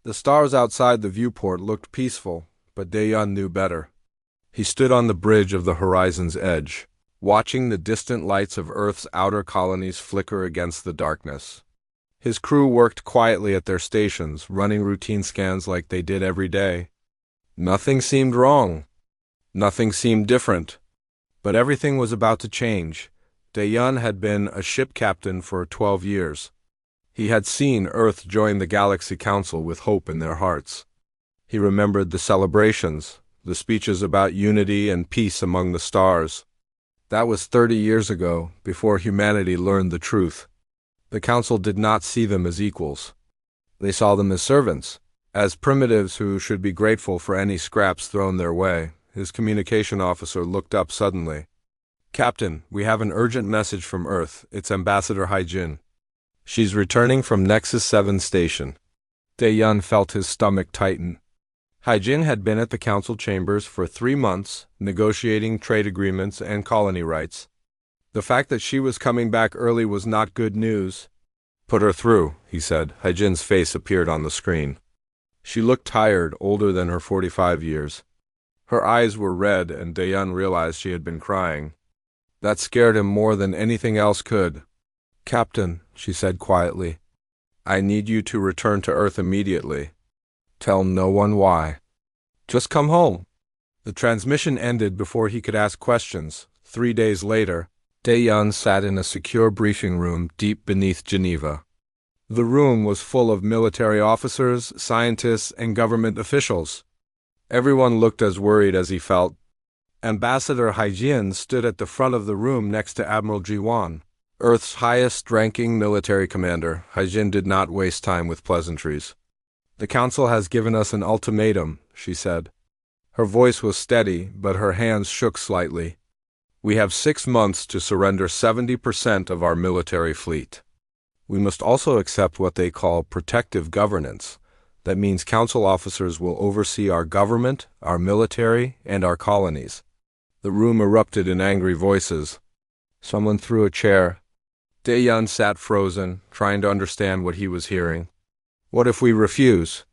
The stars outside the viewport looked peaceful, but Daeyeon knew better. He stood on the bridge of the horizon's edge, watching the distant lights of Earth's outer colonies flicker against the darkness. His crew worked quietly at their stations, running routine scans like they did every day. Nothing seemed wrong. Nothing seemed different. But everything was about to change. Daeyeon had been a ship captain for 12 years. He had seen Earth join the Galaxy Council with hope in their hearts. He remembered the celebrations, the speeches about unity and peace among the stars. That was 30 years ago, before humanity learned the truth. The Council did not see them as equals. They saw them as servants, as primitives who should be grateful for any scraps thrown their way. His communication officer looked up suddenly. "Captain, we have an urgent message from Earth. It's Ambassador Haijin. She's returning from Nexus 7 station." Daeyeon felt his stomach tighten. Haijin had been at the council chambers for 3 months, negotiating trade agreements and colony rights. The fact that she was coming back early was not good news. "Put her through," he said. Haijin's face appeared on the screen. She looked tired, older than her 45 years. Her eyes were red, and Daeyeon realized she had been crying. That scared him more than anything else could. "Captain," she said quietly, "I need you to return to Earth immediately. Tell no one why. Just come home." The transmission ended before he could ask questions. 3 days later, Daeyeon sat in a secure briefing room deep beneath Geneva. The room was full of military officers, scientists, and government officials. Everyone looked as worried as he felt. Ambassador Haijin stood at the front of the room next to Admiral Jiwan, Earth's highest-ranking military commander. Haijin did not waste time with pleasantries. "The Council has given us an ultimatum," she said. Her voice was steady, but her hands shook slightly. "We have 6 months to surrender 70% of our military fleet. We must also accept what they call protective governance. That means Council officers will oversee our government, our military, and our colonies." The room erupted in angry voices. Someone threw a chair. Daeyeon sat frozen, trying to understand what he was hearing. "What if we refuse?"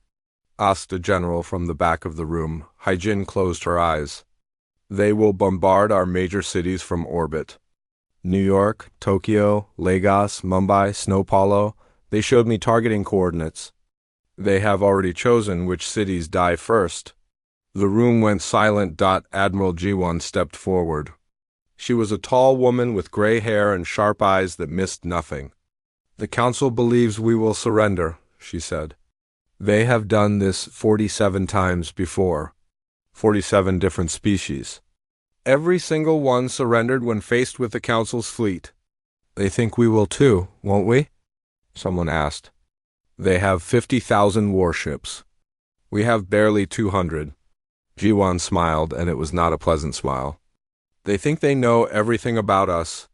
asked a general from the back of the room. Haijin closed her eyes. "They will bombard our major cities from orbit. New York, Tokyo, Lagos, Mumbai, Sao Paulo. They showed me targeting coordinates. They have already chosen which cities die first." The room went silent. Admiral Jiwon stepped forward. She was a tall woman with gray hair and sharp eyes that missed nothing. "The Council believes we will surrender," she said. "They have done this 47 times before. 47 different species. Every single one surrendered when faced with the Council's fleet." "They think we will too, won't we?" someone asked. "They have 50,000 warships. We have barely 200. Jiwan smiled, and it was not a pleasant smile. "They think they know everything about us.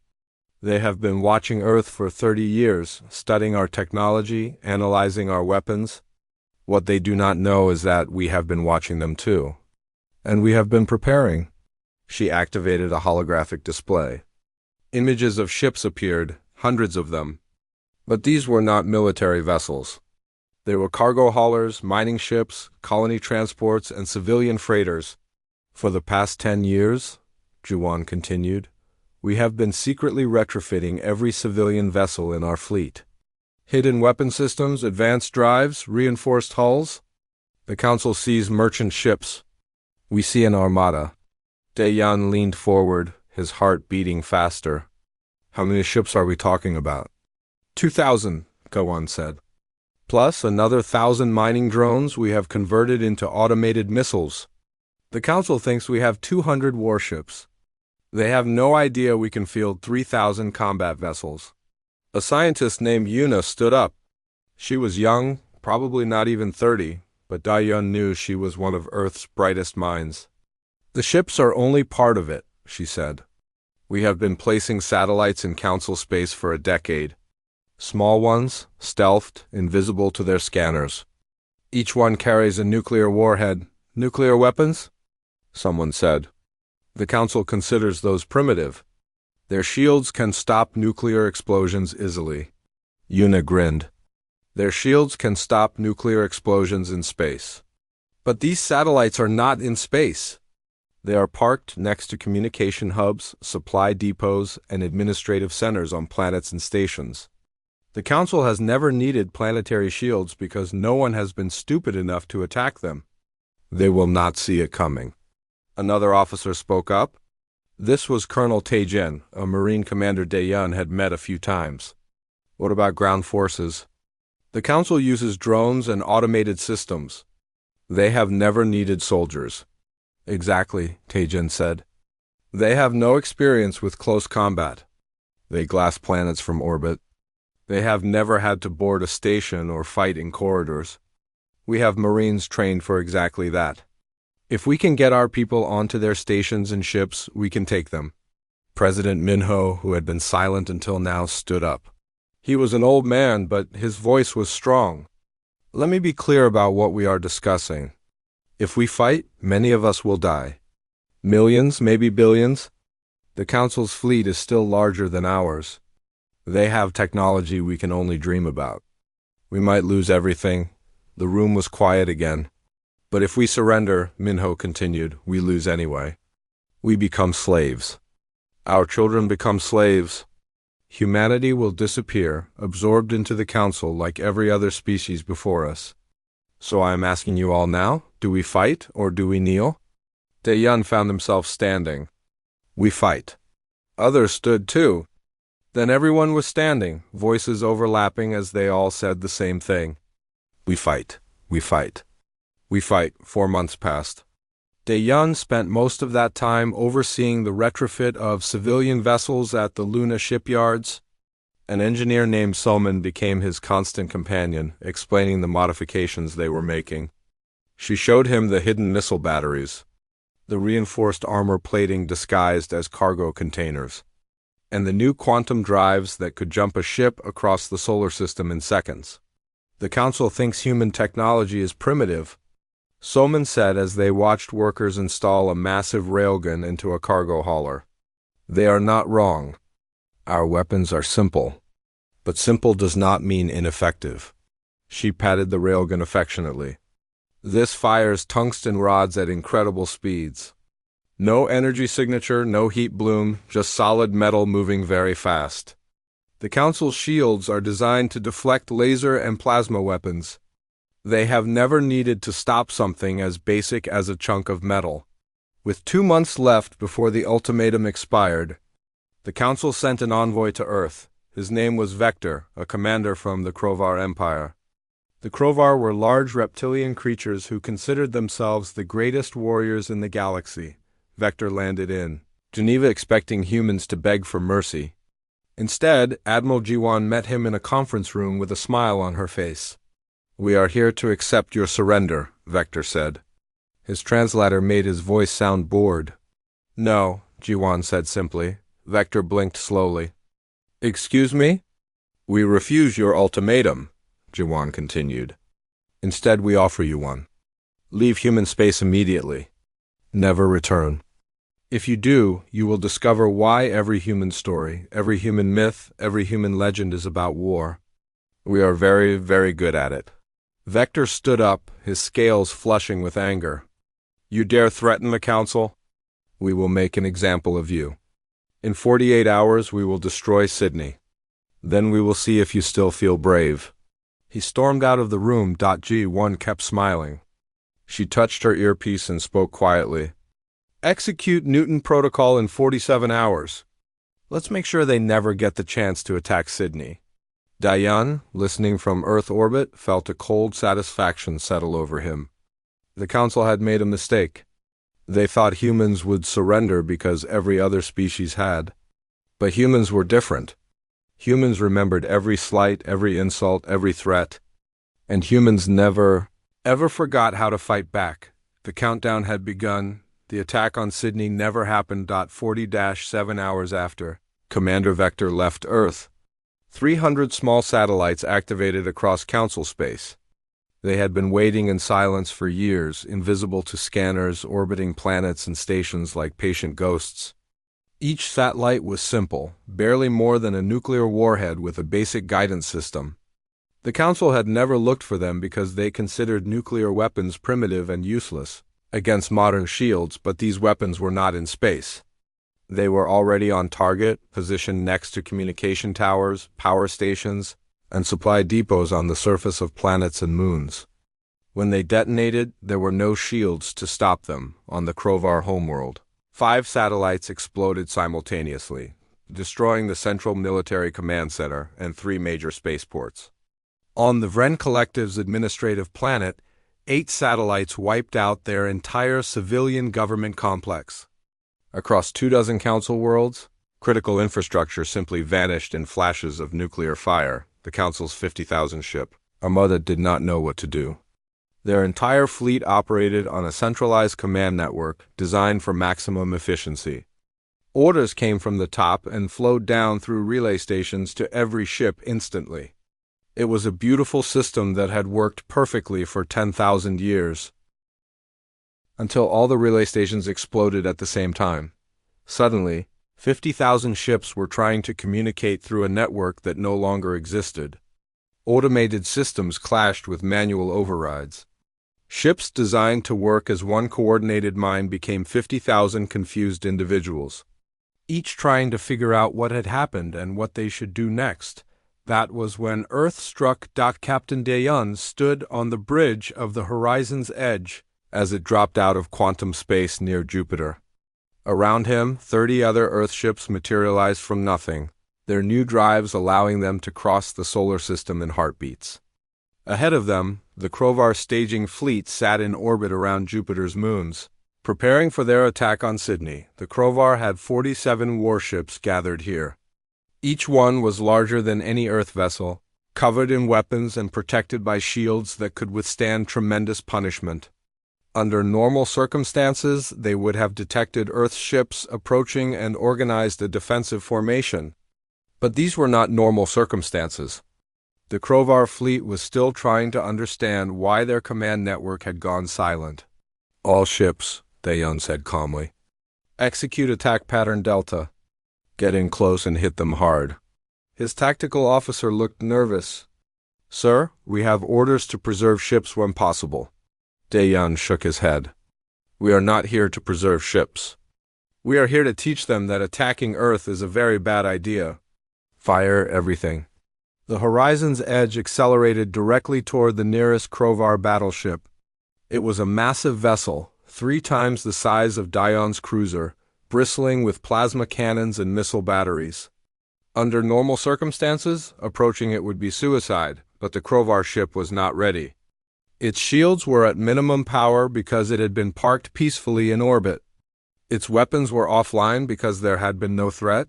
They have been watching Earth for 30 years, studying our technology, analyzing our weapons. What they do not know is that we have been watching them too. And we have been preparing." She activated a holographic display. Images of ships appeared, hundreds of them. But these were not military vessels. They were cargo haulers, mining ships, colony transports, and civilian freighters. "For the past 10 years, Jiwan continued, we have been secretly retrofitting every civilian vessel in our fleet. Hidden weapon systems, advanced drives, reinforced hulls. The Council sees merchant ships. We see an armada." Daeyeon leaned forward, his heart beating faster. "How many ships are we talking about?" 2,000, Gowon said. "Plus another 1,000 mining drones we have converted into automated missiles. The Council thinks we have 200 warships. They have no idea we can field 3,000 combat vessels." A scientist named Yuna stood up. She was young, probably not even 30, but Daeyeon knew she was one of Earth's brightest minds. "The ships are only part of it," she said. "We have been placing satellites in Council space for a decade. Small ones, stealthed, invisible to their scanners. Each one carries a nuclear warhead. Nuclear weapons?" someone said. "The Council considers those primitive. Their shields can stop nuclear explosions easily." Yuna grinned. Their shields can stop nuclear explosions in space. But these satellites are not in space. They are parked next to communication hubs, supply depots, and administrative centers on planets and stations. The Council has never needed planetary shields because no one has been stupid enough to attack them. They will not see it coming. Another officer spoke up. This was Colonel Taejin, a Marine commander Daeyun had met a few times. What about ground forces? The Council uses drones and automated systems. They have never needed soldiers. Exactly, Taejin said. They have no experience with close combat. They glass planets from orbit. They have never had to board a station or fight in corridors. We have Marines trained for exactly that. If we can get our people onto their stations and ships, we can take them. President Minho, who had been silent until now, stood up. He was an old man, but his voice was strong. Let me be clear about what we are discussing. If we fight, many of us will die. Millions, maybe billions. The Council's fleet is still larger than ours. They have technology we can only dream about. We might lose everything. The room was quiet again. But if we surrender, Minho continued, we lose anyway. We become slaves. Our children become slaves. Humanity will disappear, absorbed into the Council like every other species before us. So I am asking you all now, do we fight or do we kneel? Daeyun found himself standing. We fight. Others stood too. Then everyone was standing, voices overlapping as they all said the same thing. We fight. We fight. We fight. 4 months passed. Daeyun spent most of that time overseeing the retrofit of civilian vessels at the Luna shipyards. An engineer named Soman became his constant companion, explaining the modifications they were making. She showed him the hidden missile batteries, the reinforced armor plating disguised as cargo containers, and the new quantum drives that could jump a ship across the solar system in seconds. The Council thinks human technology is primitive, Soman said as they watched workers install a massive railgun into a cargo hauler. They are not wrong. Our weapons are simple. But simple does not mean ineffective. She patted the railgun affectionately. This fires tungsten rods at incredible speeds. No energy signature, no heat bloom, just solid metal moving very fast. The Council's shields are designed to deflect laser and plasma weapons. They have never needed to stop something as basic as a chunk of metal. With 2 months left before the ultimatum expired, the Council sent an envoy to Earth. His name was Vector, a commander from the Krovar Empire. The Krovar were large reptilian creatures who considered themselves the greatest warriors in the galaxy. Vector landed in Geneva expecting humans to beg for mercy. Instead, Admiral Jiwan met him in a conference room with a smile on her face. We are here to accept your surrender, Vector said. His translator made his voice sound bored. No, Jiwan said simply. Vector blinked slowly. Excuse me? We refuse your ultimatum, Jiwan continued. Instead, we offer you one. Leave human space immediately. Never return. If you do, you will discover why every human story, every human myth, every human legend is about war. We are very, very good at it. Vector stood up, his scales flushing with anger. You dare threaten the Council? We will make an example of you. In 48 hours, we will destroy Sydney. Then we will see if you still feel brave. He stormed out of the room. G1 kept smiling. She touched her earpiece and spoke quietly. Execute Newton Protocol in 47 hours. Let's make sure they never get the chance to attack Sydney. Daeyun, listening from Earth orbit, felt a cold satisfaction settle over him. The Council had made a mistake. They thought humans would surrender because every other species had. But humans were different. Humans remembered every slight, every insult, every threat. And humans never, ever forgot how to fight back. The countdown had begun. The attack on Sydney never happened. 40-7 hours after, Commander Vector left Earth. 300 small satellites activated across Council space. They had been waiting in silence for years, invisible to scanners, orbiting planets and stations like patient ghosts. Each satellite was simple, barely more than a nuclear warhead with a basic guidance system. The Council had never looked for them because they considered nuclear weapons primitive and useless against modern shields, but these weapons were not in space. They were already on target, positioned next to communication towers, power stations, and supply depots on the surface of planets and moons. When they detonated, there were no shields to stop them on the Krovar homeworld. 5 satellites exploded simultaneously, destroying the Central Military Command Center and 3 major spaceports. On the Vren Collective's administrative planet, 8 satellites wiped out their entire civilian government complex. Across 24 Council worlds, critical infrastructure simply vanished in flashes of nuclear fire. The Council's 50,000 ship Armada did not know what to do. Their entire fleet operated on a centralized command network designed for maximum efficiency. Orders came from the top and flowed down through relay stations to every ship instantly. It was a beautiful system that had worked perfectly for 10,000 years, until all the relay stations exploded at the same time. Suddenly, 50,000 ships were trying to communicate through a network that no longer existed. Automated systems clashed with manual overrides. Ships designed to work as one coordinated mind became 50,000 confused individuals, each trying to figure out what had happened and what they should do next. That was when Earth struck. Captain Dayon stood on the bridge of the horizon's edge as it dropped out of quantum space near Jupiter. Around him, 30 other Earth ships materialized from nothing, their new drives allowing them to cross the solar system in heartbeats. Ahead of them, the Krovar staging fleet sat in orbit around Jupiter's moons, preparing for their attack on Sydney. The Krovar had 47 warships gathered here. Each one was larger than any Earth vessel, covered in weapons and protected by shields that could withstand tremendous punishment. Under normal circumstances, they would have detected Earth ships approaching and organized a defensive formation. But these were not normal circumstances. The Krovar fleet was still trying to understand why their command network had gone silent. "All ships," Dayon said calmly. "Execute attack pattern Delta. Get in close and hit them hard." His tactical officer looked nervous. "Sir, we have orders to preserve ships when possible." Dayon shook his head. "We are not here to preserve ships. We are here to teach them that attacking Earth is a very bad idea. Fire everything." The horizon's edge accelerated directly toward the nearest Krovar battleship. It was a massive vessel, 3 times the size of Dayon's cruiser, bristling with plasma cannons and missile batteries. Under normal circumstances, approaching it would be suicide, but the Krovar ship was not ready. Its shields were at minimum power because it had been parked peacefully in orbit. Its weapons were offline because there had been no threat.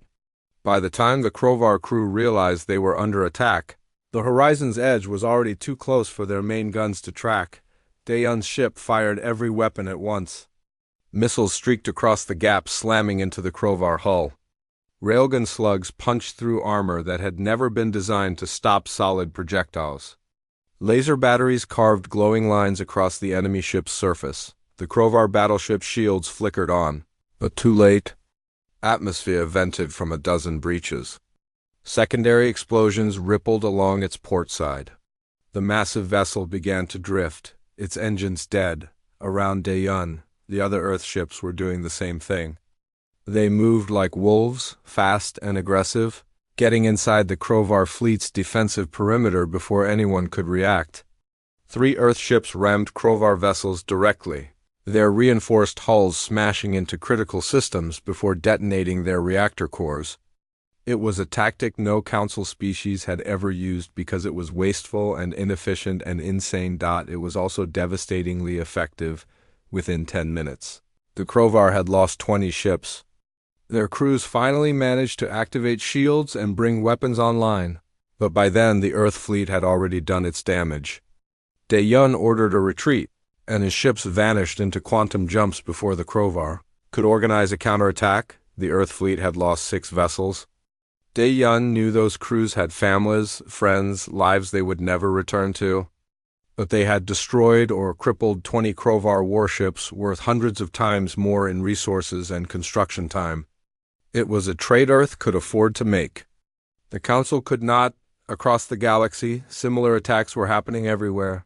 By the time the Krovar crew realized they were under attack, the horizon's edge was already too close for their main guns to track. Dayon's ship fired every weapon at once. Missiles streaked across the gap, slamming into the Krovar hull. Railgun slugs punched through armor that had never been designed to stop solid projectiles. Laser batteries carved glowing lines across the enemy ship's surface. The Krovar battleship's shields flickered on, but too late. Atmosphere vented from a dozen breaches. Secondary explosions rippled along its port side. The massive vessel began to drift, its engines dead. Around Dayon, the other Earth ships were doing the same thing. They moved like wolves, fast and aggressive, getting inside the Krovar fleet's defensive perimeter before anyone could react. 3 Earth ships rammed Krovar vessels directly, their reinforced hulls smashing into critical systems before detonating their reactor cores. It was a tactic no Council species had ever used because it was wasteful and inefficient and insane. It was also devastatingly effective within 10 minutes. The Krovar had lost 20 ships. Their crews finally managed to activate shields and bring weapons online, but by then the Earth fleet had already done its damage. Dayon ordered a retreat, and his ships vanished into quantum jumps before the Krovar could organize a counterattack. The Earth fleet had lost 6 vessels. Dayon knew those crews had families, friends, lives they would never return to, but they had destroyed or crippled 20 Krovar warships worth hundreds of times more in resources and construction time. It was a trade Earth could afford to make. The Council could not Across the galaxy, similar attacks were happening everywhere.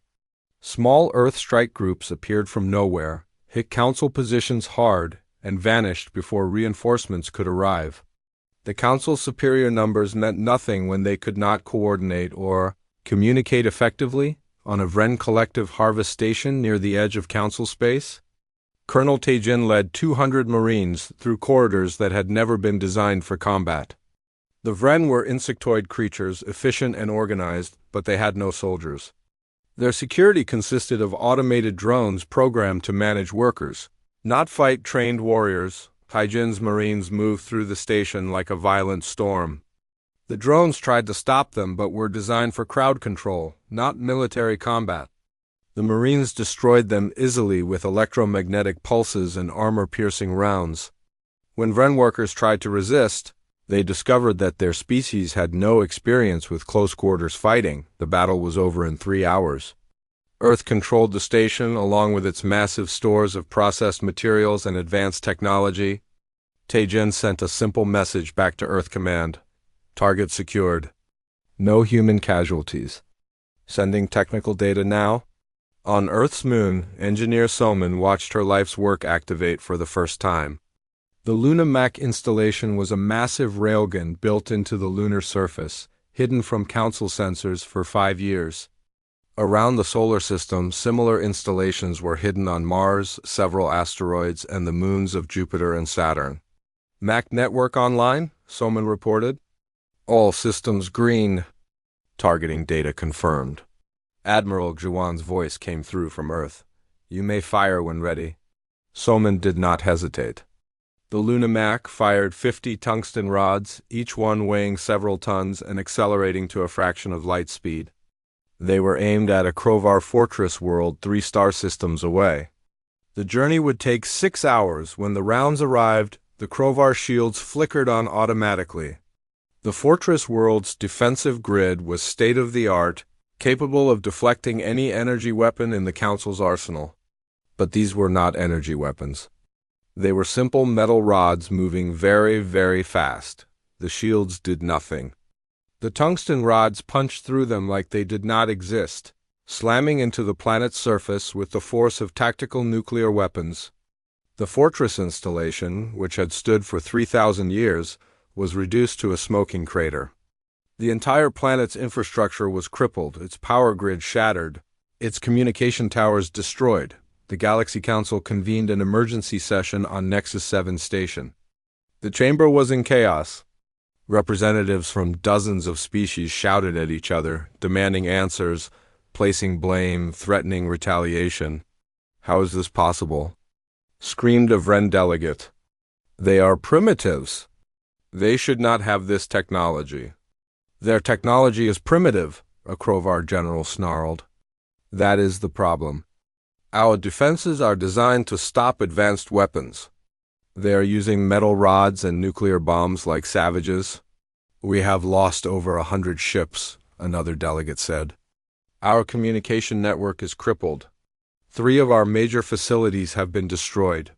Small Earth strike groups appeared from nowhere, hit Council positions hard, and vanished before reinforcements could arrive. The Council's superior numbers meant nothing when they could not coordinate or communicate effectively on a Vren collective harvest station near the edge of Council space. Colonel Taejin led 200 Marines through corridors that had never been designed for combat. The Vren were insectoid creatures, efficient and organized, but they had no soldiers. Their security consisted of automated drones programmed to manage workers, not fight trained warriors. Taejin's Marines moved through the station like a violent storm. The drones tried to stop them but were designed for crowd control, not military combat. The Marines destroyed them easily with electromagnetic pulses and armor-piercing rounds. When Vren workers tried to resist, they discovered that their species had no experience with close-quarters fighting. The battle was over in 3 hours. Earth controlled the station along with its massive stores of processed materials and advanced technology. Taejin sent a simple message back to Earth Command. Target secured. No human casualties. Sending technical data now. On Earth's moon, Engineer Soman watched her life's work activate for the first time. The LunaMac installation was a massive railgun built into the lunar surface, hidden from Council sensors for 5 years. Around the solar system, similar installations were hidden on Mars, several asteroids, and the moons of Jupiter and Saturn. Mac network online, Soman reported. All systems green. Targeting data confirmed. Admiral Juwan's voice came through from Earth. You may fire when ready. Soman did not hesitate. The LunaMac fired 50 tungsten rods, each one weighing several tons and accelerating to a fraction of light speed. They were aimed at a Krovar fortress world 3 star systems away. The journey would take 6 hours. When the rounds arrived, the Krovar shields flickered on automatically. The fortress world's defensive grid was state-of-the-art, capable of deflecting any energy weapon in the Council's arsenal. But these were not energy weapons. They were simple metal rods moving very, very fast. The shields did nothing. The tungsten rods punched through them like they did not exist, slamming into the planet's surface with the force of tactical nuclear weapons. The fortress installation, which had stood for 3,000 years, was reduced to a smoking crater. The entire planet's infrastructure was crippled, its power grid shattered, its communication towers destroyed. The Galaxy Council convened an emergency session on Nexus 7 station. The chamber was in chaos. Representatives from dozens of species shouted at each other, demanding answers, placing blame, threatening retaliation. How is this possible? Screamed a Vren delegate. They are primitives. They should not have this technology. Their technology is primitive, a Krovar general snarled. That is the problem. Our defenses are designed to stop advanced weapons. They are using metal rods and nuclear bombs like savages. We have lost over 100 ships, another delegate said. Our communication network is crippled. 3 of our major facilities have been destroyed.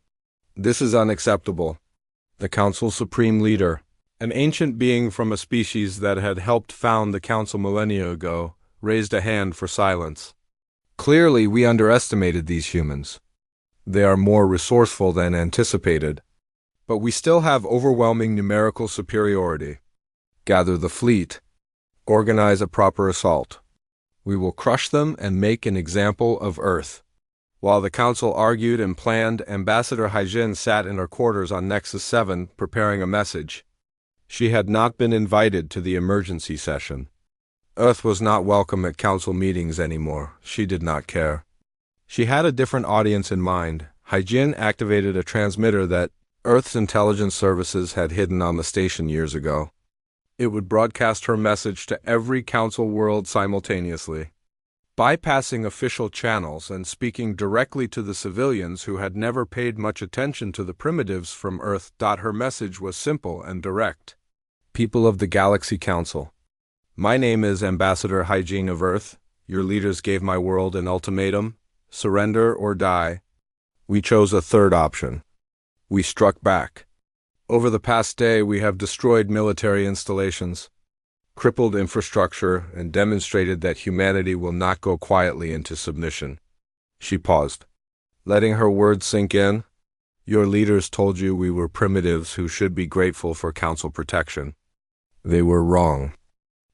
This is unacceptable. The Council's supreme leader, an ancient being from a species that had helped found the Council millennia ago, raised a hand for silence. Clearly, we underestimated these humans. They are more resourceful than anticipated. But we still have overwhelming numerical superiority. Gather the fleet. Organize a proper assault. We will crush them and make an example of Earth. While the Council argued and planned, Ambassador Haijin sat in her quarters on Nexus 7 preparing a message. She had not been invited to the emergency session. Earth was not welcome at Council meetings anymore. She did not care. She had a different audience in mind. Haijin activated a transmitter that Earth's intelligence services had hidden on the station years ago. It would broadcast her message to every Council world simultaneously. Bypassing official channels and speaking directly to the civilians who had never paid much attention to the primitives from Earth. Her message was simple and direct. People of the Galaxy Council. My name is Ambassador Haijin of Earth. Your leaders gave my world an ultimatum: surrender or die. We chose a third option. We struck back. Over the past day, we have destroyed military installations. crippled infrastructure, and demonstrated that humanity will not go quietly into submission. She paused, letting her words sink in. Your leaders told you we were primitives who should be grateful for council protection. They were wrong.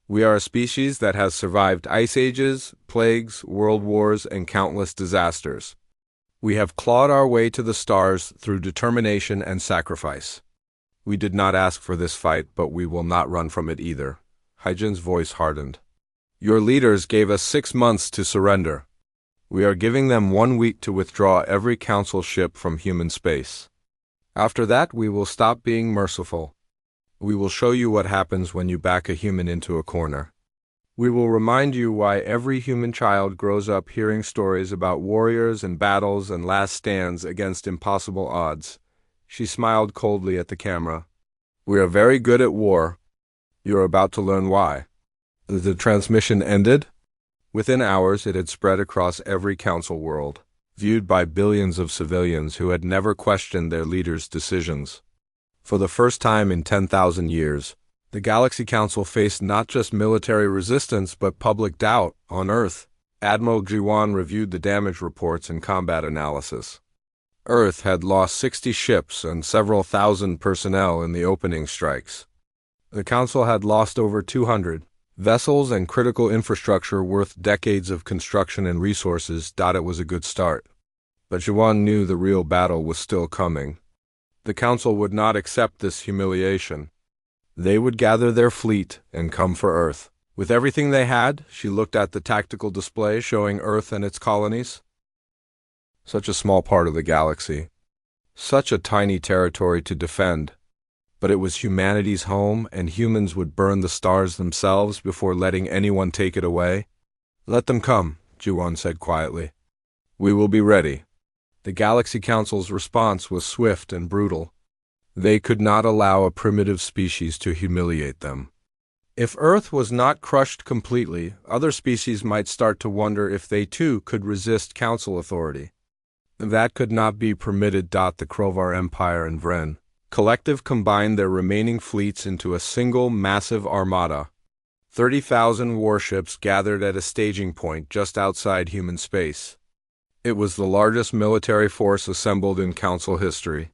We are a species that has survived ice ages, plagues, world wars, and countless disasters. We have clawed our way to the stars through determination and sacrifice. We did not ask for this fight, but we will not run from it either. Hyjin's voice hardened. Your leaders gave us 6 months to surrender. We are giving them 1 week to withdraw every council ship from human space. After that, we will stop being merciful. We will show you what happens when you back a human into a corner. We will remind you why every human child grows up hearing stories about warriors and battles and last stands against impossible odds. She smiled coldly at the camera. We are very good at war. You are about to learn why. The transmission ended. Within hours, it had spread across every council world, viewed by billions of civilians who had never questioned their leaders' decisions. For the first time in 10,000 years, the Galaxy Council faced not just military resistance but public doubt on Earth. Admiral Jiwan reviewed the damage reports and combat analysis. Earth had lost 60 ships and several thousand personnel in the opening strikes. The Council had lost over 200 vessels and critical infrastructure worth decades of construction and resources. It was a good start. But Jiwan knew the real battle was still coming. The Council would not accept this humiliation. They would gather their fleet and come for Earth. With everything they had, she looked at the tactical display showing Earth and its colonies. Such a small part of the galaxy. Such a tiny territory to defend. But it was humanity's home, and humans would burn the stars themselves before letting anyone take it away. Let them come, Jiwan said quietly. We will be ready. The Galaxy Council's response was swift and brutal. They could not allow a primitive species to humiliate them. If Earth was not crushed completely, other species might start to wonder if they too could resist Council authority. That could not be permitted. The Krovar Empire and Vren Collective combined their remaining fleets into a single massive armada. 30,000 warships gathered at a staging point just outside human space. It was the largest military force assembled in Council history.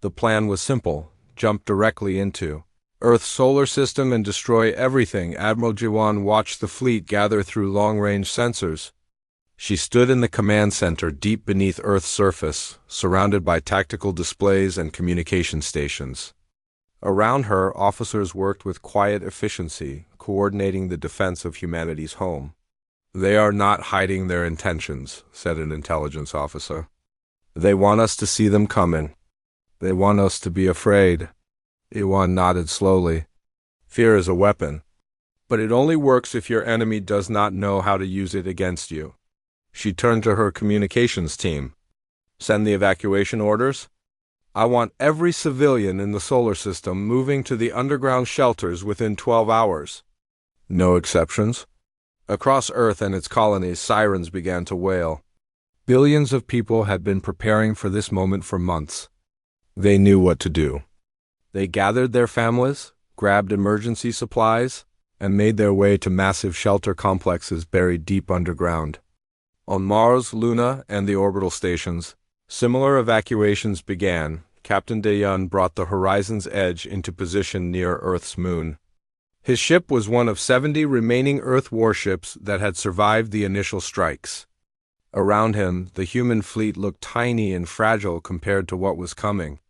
The plan was simple: jump directly into Earth's solar system and destroy everything. Admiral Jiwan watched the fleet gather through long-range sensors. She stood in the command center deep beneath Earth's surface, surrounded by tactical displays and communication stations. Around her, officers worked with quiet efficiency, coordinating the defense of humanity's home. They are not hiding their intentions, said an intelligence officer. They want us to see them coming. They want us to be afraid. Iwan nodded slowly. Fear is a weapon, but it only works if your enemy does not know how to use it against you. She turned to her communications team. Send the evacuation orders. I want every civilian in the solar system moving to the underground shelters within 12 hours. No exceptions. Across Earth and its colonies, sirens began to wail. Billions of people had been preparing for this moment for months. They knew what to do. They gathered their families, grabbed emergency supplies, and made their way to massive shelter complexes buried deep underground. On Mars, Luna, and the orbital stations, similar evacuations began. Captain Dayun brought the Horizon's Edge into position near Earth's moon. His ship was one of 70 remaining Earth warships that had survived the initial strikes. Around him, the human fleet looked tiny and fragile compared to what was coming.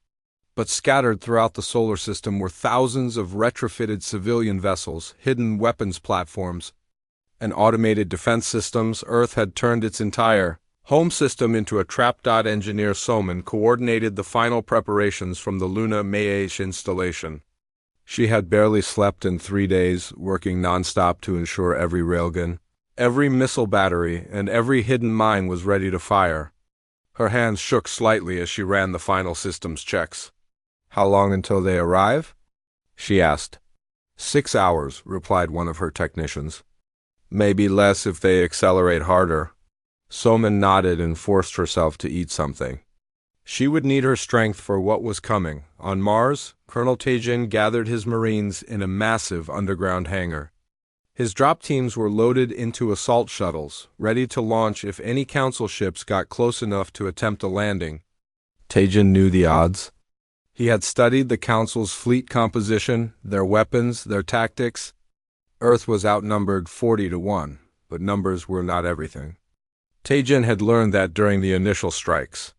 But scattered throughout the solar system were thousands of retrofitted civilian vessels, hidden weapons platforms, and automated defense systems. Earth had turned its entire home system into a trap. Engineer Soman coordinated the final preparations from the Luna Mayesh installation. She had barely slept in 3 days, working nonstop to ensure every railgun, every missile battery, and every hidden mine was ready to fire. Her hands shook slightly as she ran the final systems checks. How long until they arrive? She asked. 6 hours, replied one of her technicians. Maybe less if they accelerate harder. Soman nodded and forced herself to eat something. She would need her strength for what was coming. On Mars, Colonel Tajin gathered his Marines in a massive underground hangar. His drop teams were loaded into assault shuttles, ready to launch if any Council ships got close enough to attempt a landing. Tajin knew the odds. He had studied the Council's fleet composition, their weapons, their tactics. Earth was outnumbered 40-1, but numbers were not everything. Tajin had learned that during the initial strikes.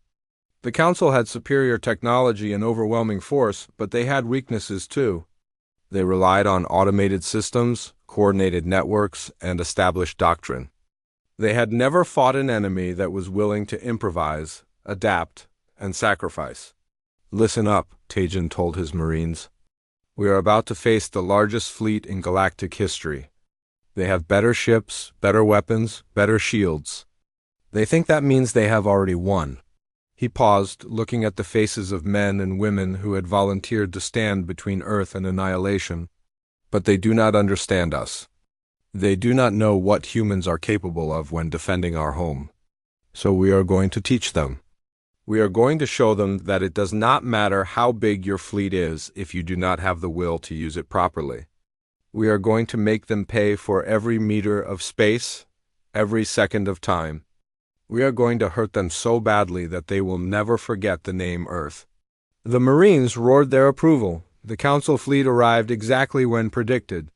The Council had superior technology and overwhelming force, but they had weaknesses too. They relied on automated systems, coordinated networks, and established doctrine. They had never fought an enemy that was willing to improvise, adapt, and sacrifice. "Listen up," Tajin told his Marines. "We are about to face the largest fleet in galactic history. They have better ships, better weapons, better shields. They think that means they have already won." He paused, looking at the faces of men and women who had volunteered to stand between Earth and annihilation. "But they do not understand us. They do not know what humans are capable of when defending our home. So we are going to teach them. We are going to show them that it does not matter how big your fleet is if you do not have the will to use it properly. We are going to make them pay for every meter of space, every second of time. We are going to hurt them so badly that they will never forget the name Earth." The Marines roared their approval. The Council fleet arrived exactly when predicted.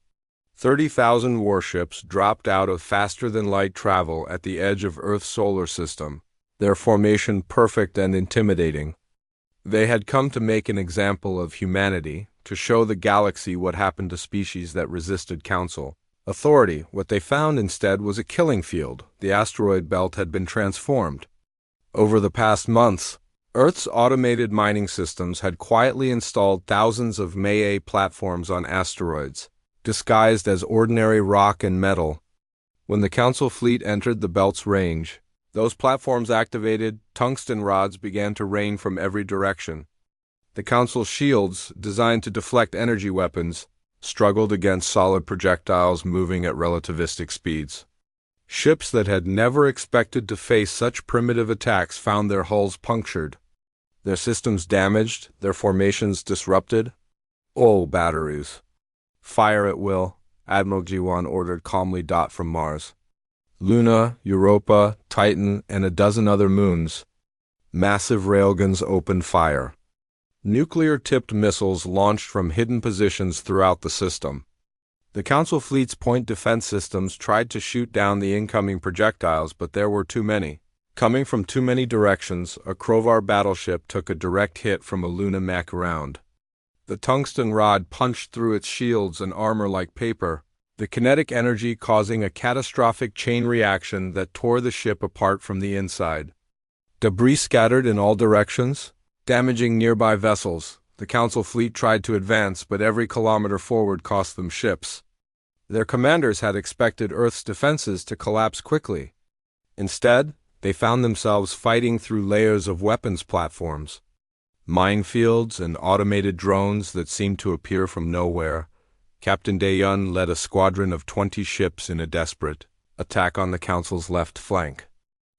30,000 warships dropped out of faster-than-light travel at the edge of Earth's solar system, their formation perfect and intimidating. They had come to make an example of humanity, to show the galaxy what happened to species that resisted Council authority. What they found instead was a killing field. The asteroid belt had been transformed. Over the past months, Earth's automated mining systems had quietly installed thousands of May platforms on asteroids, disguised as ordinary rock and metal. When the Council fleet entered the belt's range, those platforms activated, tungsten rods began to rain from every direction. The Council's shields, designed to deflect energy weapons, struggled against solid projectiles moving at relativistic speeds. Ships that had never expected to face such primitive attacks found their hulls punctured, their systems damaged, their formations disrupted. "All batteries. Fire at will," Admiral G1 ordered calmly. From Mars, Luna, Europa, Titan, and a dozen other moons, massive railguns opened fire. Nuclear-tipped missiles launched from hidden positions throughout the system. The Council fleet's point defense systems tried to shoot down the incoming projectiles, but there were too many. Coming from too many directions, a Krovar battleship took a direct hit from a Luna mech around. The tungsten rod punched through its shields and armor like paper, the kinetic energy causing a catastrophic chain reaction that tore the ship apart from the inside. Debris scattered in all directions, damaging nearby vessels. The Council fleet tried to advance, but every kilometer forward cost them ships. Their commanders had expected Earth's defenses to collapse quickly. Instead, they found themselves fighting through layers of weapons platforms, minefields, and automated drones that seemed to appear from nowhere. Captain Daeyun led a squadron of 20 ships in a desperate attack on the Council's left flank.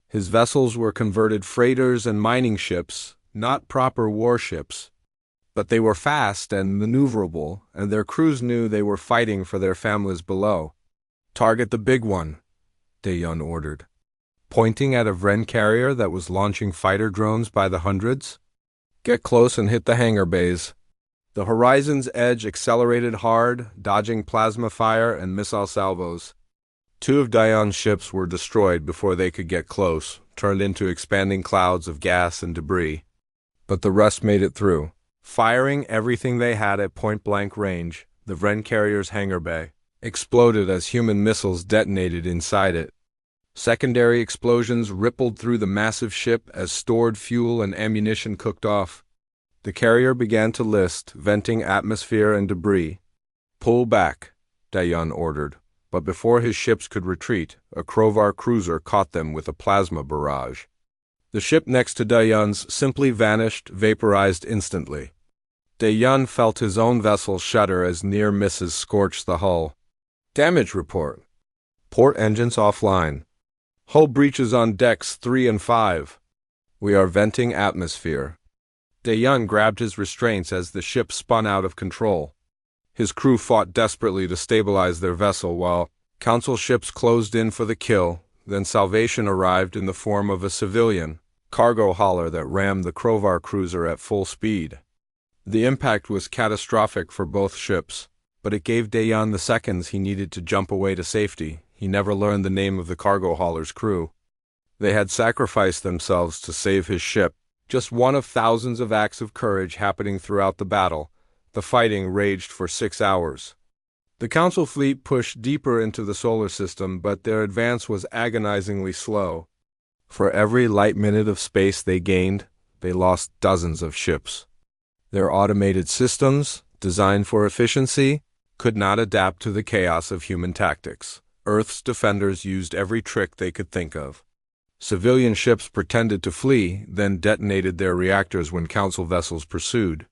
His vessels were converted freighters and mining ships, not proper warships. But they were fast and maneuverable, and their crews knew they were fighting for their families below. "Target the big one," Daeyun ordered, pointing at a Vren carrier that was launching fighter drones by the hundreds. "Get close and hit the hangar bays." The Horizon's edge accelerated hard, dodging plasma fire and missile salvos. 2 of Daeyun's ships were destroyed before they could get close, turned into expanding clouds of gas and debris. But the rest made it through, firing everything they had at point-blank range. The Vren carrier's hangar bay exploded as human missiles detonated inside it. Secondary explosions rippled through the massive ship as stored fuel and ammunition cooked off. The carrier began to list, venting atmosphere and debris. "Pull back," Daeyun ordered, but before his ships could retreat, a Krovar cruiser caught them with a plasma barrage. The ship next to Daeyun's simply vanished, vaporized instantly. Daeyun felt his own vessel shudder as near misses scorched the hull. "Damage report. Port engines offline. Hull breaches on decks 3 and 5. We are venting atmosphere. DeYoung grabbed his restraints as the ship spun out of control. His crew fought desperately to stabilize their vessel while Council ships closed in for the kill. Then salvation arrived in the form of a civilian cargo hauler that rammed the Crovar cruiser at full speed. The impact was catastrophic for both ships, but it gave DeYoung the seconds he needed to jump away to safety. He never learned the name of the cargo hauler's crew. They had sacrificed themselves to save his ship, just one of thousands of acts of courage happening throughout the battle. The fighting raged for 6 hours. The Council fleet pushed deeper into the solar system, but their advance was agonizingly slow. For every light minute of space they gained, they lost dozens of ships. Their automated systems, designed for efficiency, could not adapt to the chaos of human tactics. Earth's defenders used every trick they could think of. Civilian ships pretended to flee, then detonated their reactors when Council vessels pursued.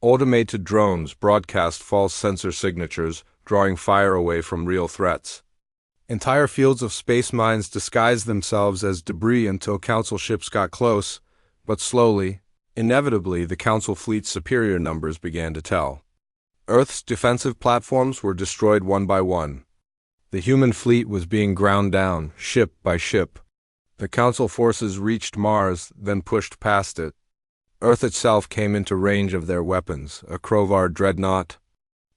Automated drones broadcast false sensor signatures, drawing fire away from real threats. Entire fields of space mines disguised themselves as debris until Council ships got close, but slowly, inevitably, the Council fleet's superior numbers began to tell. Earth's defensive platforms were destroyed one by one. The human fleet was being ground down, ship by ship. The Council forces reached Mars, then pushed past it. Earth itself came into range of their weapons. A Crovar dreadnought,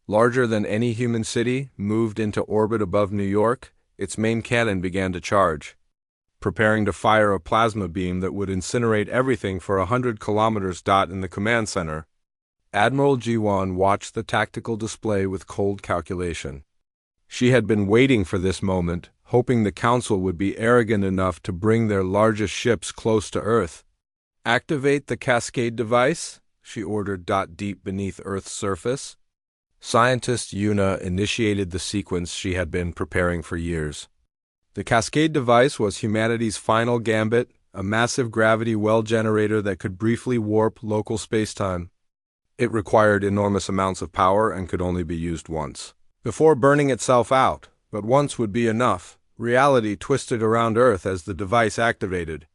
larger than any human city, moved into orbit above New York. Its main cannon began to charge, preparing to fire a plasma beam that would incinerate everything for 100 kilometers. In the command center, Admiral Jiwan watched the tactical display with cold calculation. She had been waiting for this moment, hoping the Council would be arrogant enough to bring their largest ships close to Earth. "Activate the cascade device," she ordered. Deep beneath Earth's surface, scientist Yuna initiated the sequence she had been preparing for years. The cascade device was humanity's final gambit, a massive gravity well generator that could briefly warp local spacetime. It required enormous amounts of power and could only be used once, before burning itself out, but once would be enough. Reality twisted around Earth as the device activated.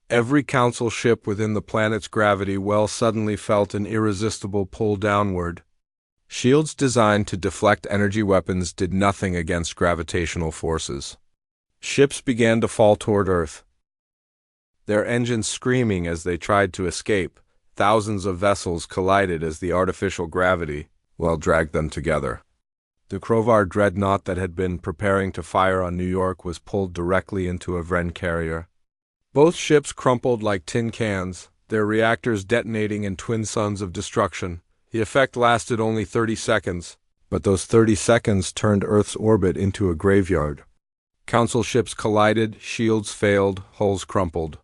Every Council ship within the planet's gravity well suddenly felt an irresistible pull downward. Shields designed to deflect energy weapons did nothing against gravitational forces. Ships began to fall toward Earth, their engines screaming as they tried to escape. Thousands of vessels collided as the artificial gravity, dragged them together. The Crovar dreadnought that had been preparing to fire on New York was pulled directly into a Vren carrier. Both ships crumpled like tin cans, their reactors detonating in twin suns of destruction. The effect lasted only 30 seconds, but those 30 seconds turned Earth's orbit into a graveyard. Council ships collided, shields failed, hulls crumpled.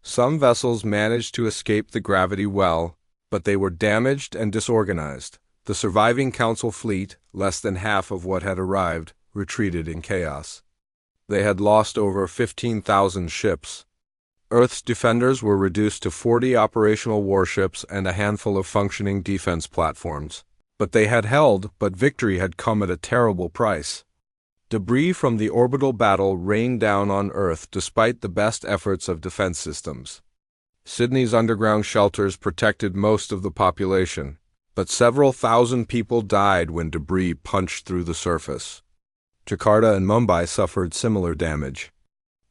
Some vessels managed to escape the gravity well, but they were damaged and disorganized. The surviving Council fleet, less than half of what had arrived, retreated in chaos. They had lost over 15,000 ships. Earth's defenders were reduced to 40 operational warships and a handful of functioning defense platforms. But they had held, but victory had come at a terrible price. Debris from the orbital battle rained down on Earth despite the best efforts of defense systems. Sydney's underground shelters protected most of the population, but several thousand people died when debris punched through the surface. Jakarta and Mumbai suffered similar damage.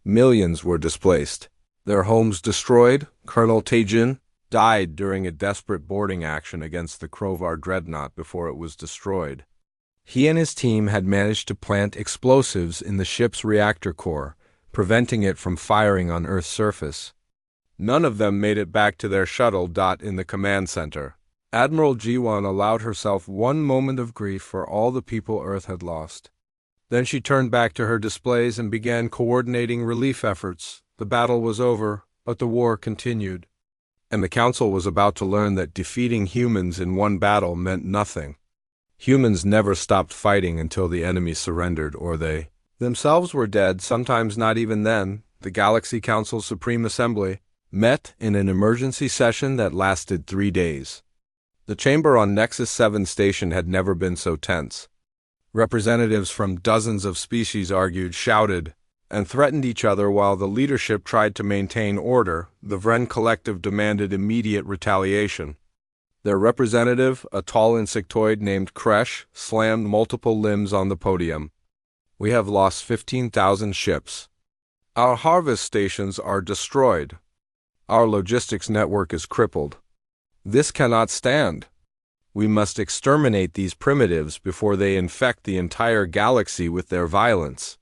Millions were displaced, their homes destroyed. Colonel Tejin died during a desperate boarding action against the Crovar dreadnought before it was destroyed. He and his team had managed to plant explosives in the ship's reactor core, preventing it from firing on Earth's surface. None of them made it back to their shuttle. In the command center, Admiral Jiwan allowed herself one moment of grief for all the people Earth had lost. Then she turned back to her displays and began coordinating relief efforts. The battle was over, but the war continued. And the Council was about to learn that defeating humans in one battle meant nothing. Humans never stopped fighting until the enemy surrendered or they themselves were dead, sometimes not even then. The Galaxy Council's Supreme Assembly met in an emergency session that lasted 3 days. The chamber on Nexus 7 station had never been so tense. Representatives from dozens of species argued, shouted, and threatened each other while the leadership tried to maintain order. The Vren Collective demanded immediate retaliation. Their representative, a tall insectoid named Kresh, slammed multiple limbs on the podium. "We have lost 15,000 ships. Our harvest stations are destroyed. Our logistics network is crippled. This cannot stand. We must exterminate these primitives before they infect the entire galaxy with their violence."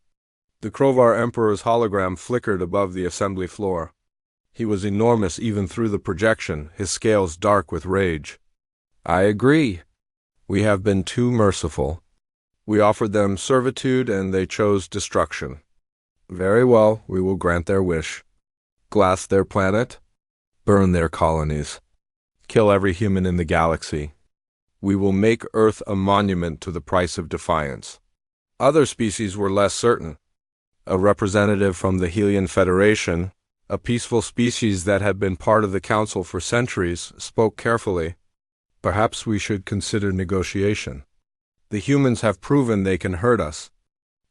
The Krovar Emperor's hologram flickered above the assembly floor. He was enormous even through the projection, his scales dark with rage. "I agree. We have been too merciful. We offered them servitude and they chose destruction. Very well, we will grant their wish. Glass their planet, burn their colonies, kill every human in the galaxy. We will make Earth a monument to the price of defiance." Other species were less certain. A representative from the Helian Federation, a peaceful species that had been part of the Council for centuries, spoke carefully. "Perhaps we should consider negotiation. The humans have proven they can hurt us.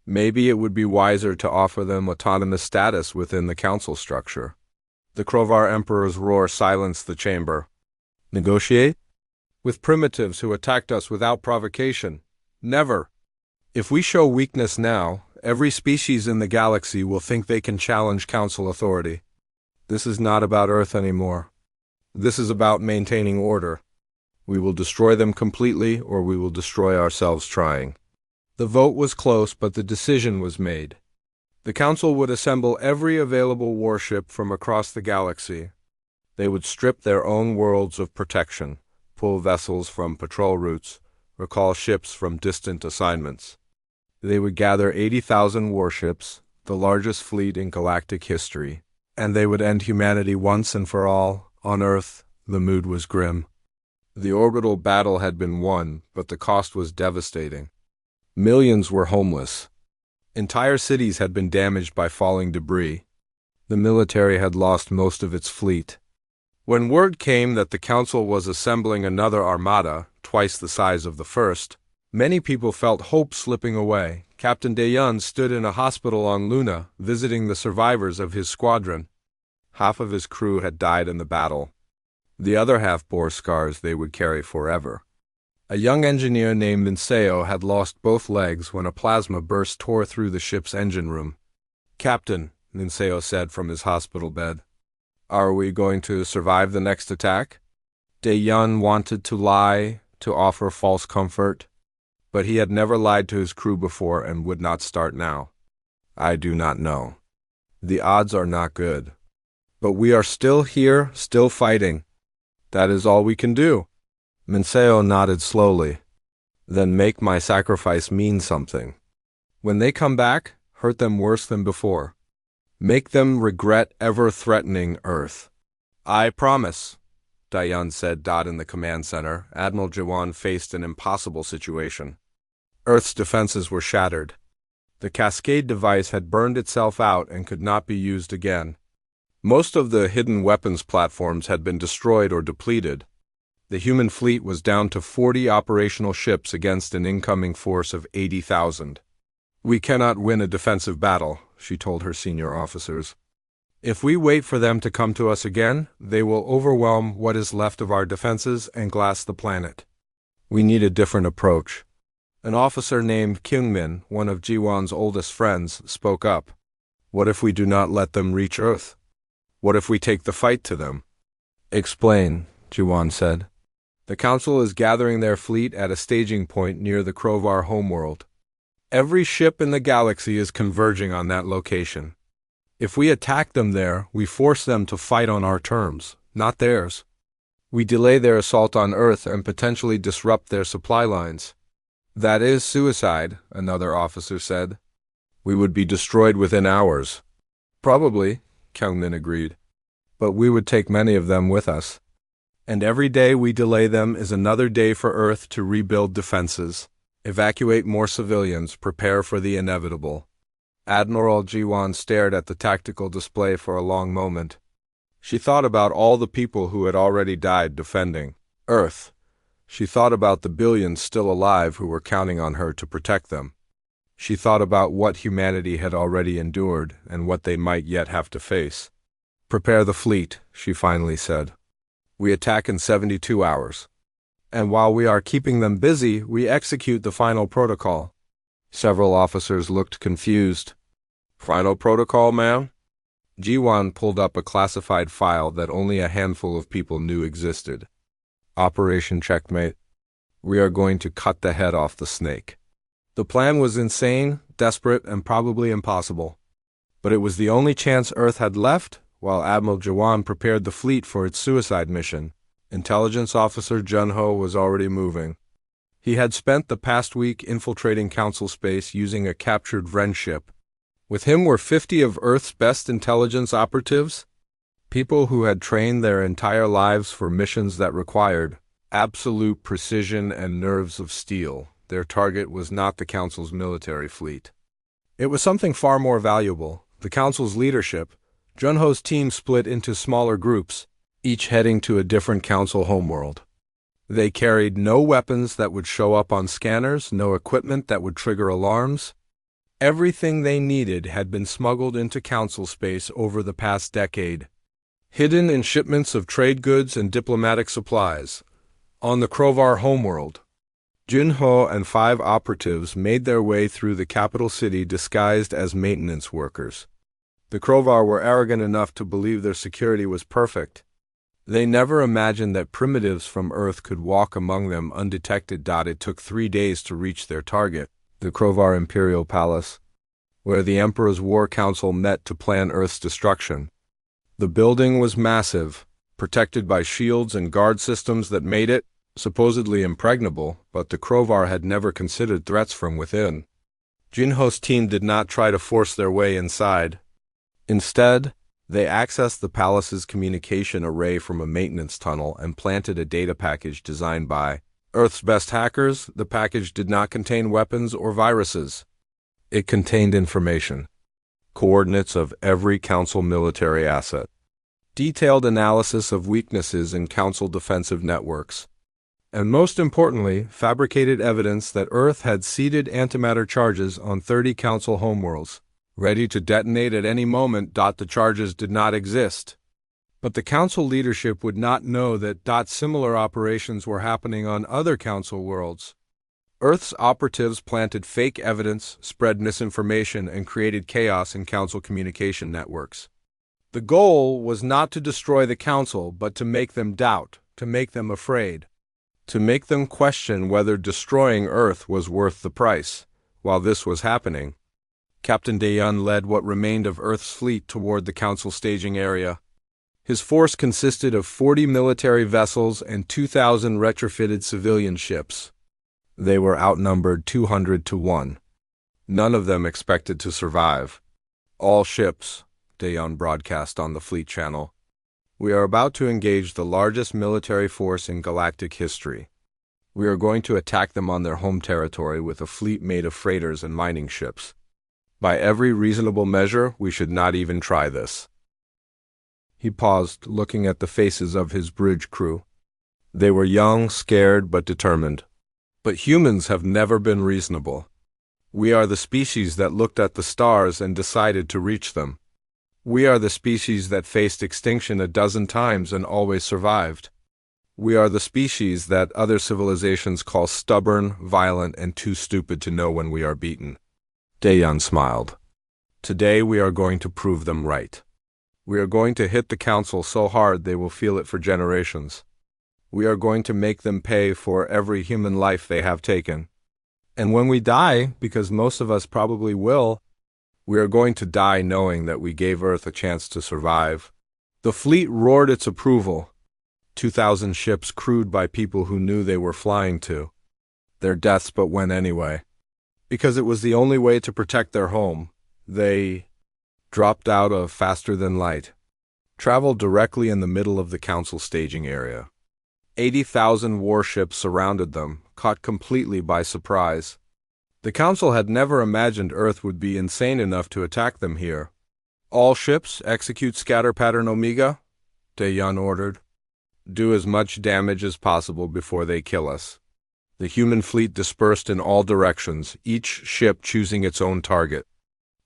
Maybe it would be wiser to offer them autonomous status within the Council structure." The Krovar Emperor's roar silenced the chamber. "Negotiate? With primitives who attacked us without provocation? Never! If we show weakness now, every species in the galaxy will think they can challenge Council authority. This is not about Earth anymore. This is about maintaining order. We will destroy them completely, or we will destroy ourselves trying." The vote was close, but the decision was made. The Council would assemble every available warship from across the galaxy. They would strip their own worlds of protection, pull vessels from patrol routes, recall ships from distant assignments. They would gather 80,000 warships, the largest fleet in galactic history, and they would end humanity once and for all. On Earth, the mood was grim. The orbital battle had been won, but the cost was devastating. Millions were homeless. Entire cities had been damaged by falling debris. The military had lost most of its fleet. When word came that the Council was assembling another armada, twice the size of the first, many people felt hope slipping away. Captain Dayan stood in a hospital on Luna, visiting the survivors of his squadron. Half of his crew had died in the battle. The other half bore scars they would carry forever. A young engineer named Minseo had lost both legs when a plasma burst tore through the ship's engine room. "Captain," Minseo said from his hospital bed, "are we going to survive the next attack?" Dayan wanted to lie, to offer false comfort, but he had never lied to his crew before and would not start now. "I do not know. The odds are not good. But we are still here, still fighting. That is all we can do." Minseo nodded slowly. "Then make my sacrifice mean something. When they come back, hurt them worse than before. Make them regret ever threatening Earth." "I promise," Dayan said, in the command center. Admiral Jawan faced an impossible situation. Earth's defenses were shattered. The Cascade device had burned itself out and could not be used again. Most of the hidden weapons platforms had been destroyed or depleted. The human fleet was down to 40 operational ships against an incoming force of 80,000. "We cannot win a defensive battle," she told her senior officers. "If we wait for them to come to us again, they will overwhelm what is left of our defenses and glass the planet. We need a different approach." An officer named Kyungmin, one of Jiwon's oldest friends, spoke up. "What if we do not let them reach Earth? What if we take the fight to them?" "Explain," Jiwon said. "The Council is gathering their fleet at a staging point near the Krovar homeworld. Every ship in the galaxy is converging on that location. If we attack them there, we force them to fight on our terms, not theirs. We delay their assault on Earth and potentially disrupt their supply lines." "That is suicide," another officer said. "We would be destroyed within hours." "Probably," Kyungmin agreed. "But we would take many of them with us. And every day we delay them is another day for Earth to rebuild defenses, evacuate more civilians, prepare for the inevitable." Admiral Jiwon stared at the tactical display for a long moment. She thought about all the people who had already died defending Earth. She thought about the billions still alive who were counting on her to protect them. She thought about what humanity had already endured and what they might yet have to face. "Prepare the fleet," she finally said. "We attack in 72 hours. And while we are keeping them busy, we execute the final protocol." Several officers looked confused. "Final protocol, ma'am?" Jiwan pulled up a classified file that only a handful of people knew existed. "Operation Checkmate. We are going to cut the head off the snake." The plan was insane, desperate, and probably impossible. But it was the only chance Earth had left while Admiral Jiwan prepared the fleet for its suicide mission. Intelligence Officer Junho was already moving. He had spent the past week infiltrating Council space using a captured Vren ship. With him were 50 of Earth's best intelligence operatives, people who had trained their entire lives for missions that required absolute precision and nerves of steel. Their target was not the Council's military fleet. It was something far more valuable, the Council's leadership. Junho's team split into smaller groups, each heading to a different Council homeworld. They carried no weapons that would show up on scanners, no equipment that would trigger alarms. Everything they needed had been smuggled into Council space over the past decade, hidden in shipments of trade goods and diplomatic supplies. On the Krovar homeworld, Junho and 5 operatives made their way through the capital city disguised as maintenance workers. The Krovar were arrogant enough to believe their security was perfect. They never imagined that primitives from Earth could walk among them undetected. It took 3 days to reach their target, the Krovar Imperial Palace, where the Emperor's War Council met to plan Earth's destruction. The building was massive, protected by shields and guard systems that made it supposedly impregnable, but the Krovar had never considered threats from within. Junho's team did not try to force their way inside. Instead, they accessed the palace's communication array from a maintenance tunnel and planted a data package designed by Earth's best hackers. The package did not contain weapons or viruses. It contained information, coordinates of every Council military asset, detailed analysis of weaknesses in Council defensive networks, and most importantly, fabricated evidence that Earth had seeded antimatter charges on 30 Council homeworlds, ready to detonate at any moment. The charges did not exist. But the Council leadership would not know that similar operations were happening on other Council worlds. Earth's operatives planted fake evidence, spread misinformation, and created chaos in Council communication networks. The goal was not to destroy the Council, but to make them doubt, to make them afraid, to make them question whether destroying Earth was worth the price. While this was happening, Captain Daeun led what remained of Earth's fleet toward the Council staging area. His force consisted of 40 military vessels and 2,000 retrofitted civilian ships. They were outnumbered 200 to 1. None of them expected to survive. "All ships," Daeun broadcast on the fleet channel. "We are about to engage the largest military force in galactic history. We are going to attack them on their home territory with a fleet made of freighters and mining ships. By every reasonable measure, we should not even try this." He paused, looking at the faces of his bridge crew. They were young, scared, but determined. But humans have never been reasonable. We are the species that looked at the stars and decided to reach them. We are the species that faced extinction a dozen times and always survived. We are the species that other civilizations call stubborn, violent, and too stupid to know when we are beaten. Daeun smiled. "Today we are going to prove them right. We are going to hit the Council so hard they will feel it for generations. We are going to make them pay for every human life they have taken. And when we die, because most of us probably will, we are going to die knowing that we gave Earth a chance to survive." The fleet roared its approval. 2,000 ships crewed by people who knew they were flying to their deaths but went anyway. Because it was the only way to protect their home, they dropped out of faster than light, traveled directly in the middle of the Council staging area. 80,000 warships surrounded them, caught completely by surprise. The Council had never imagined Earth would be insane enough to attack them here. "All ships, execute scatter pattern Omega," Daeun ordered. "Do as much damage as possible before they kill us." The human fleet dispersed in all directions, each ship choosing its own target.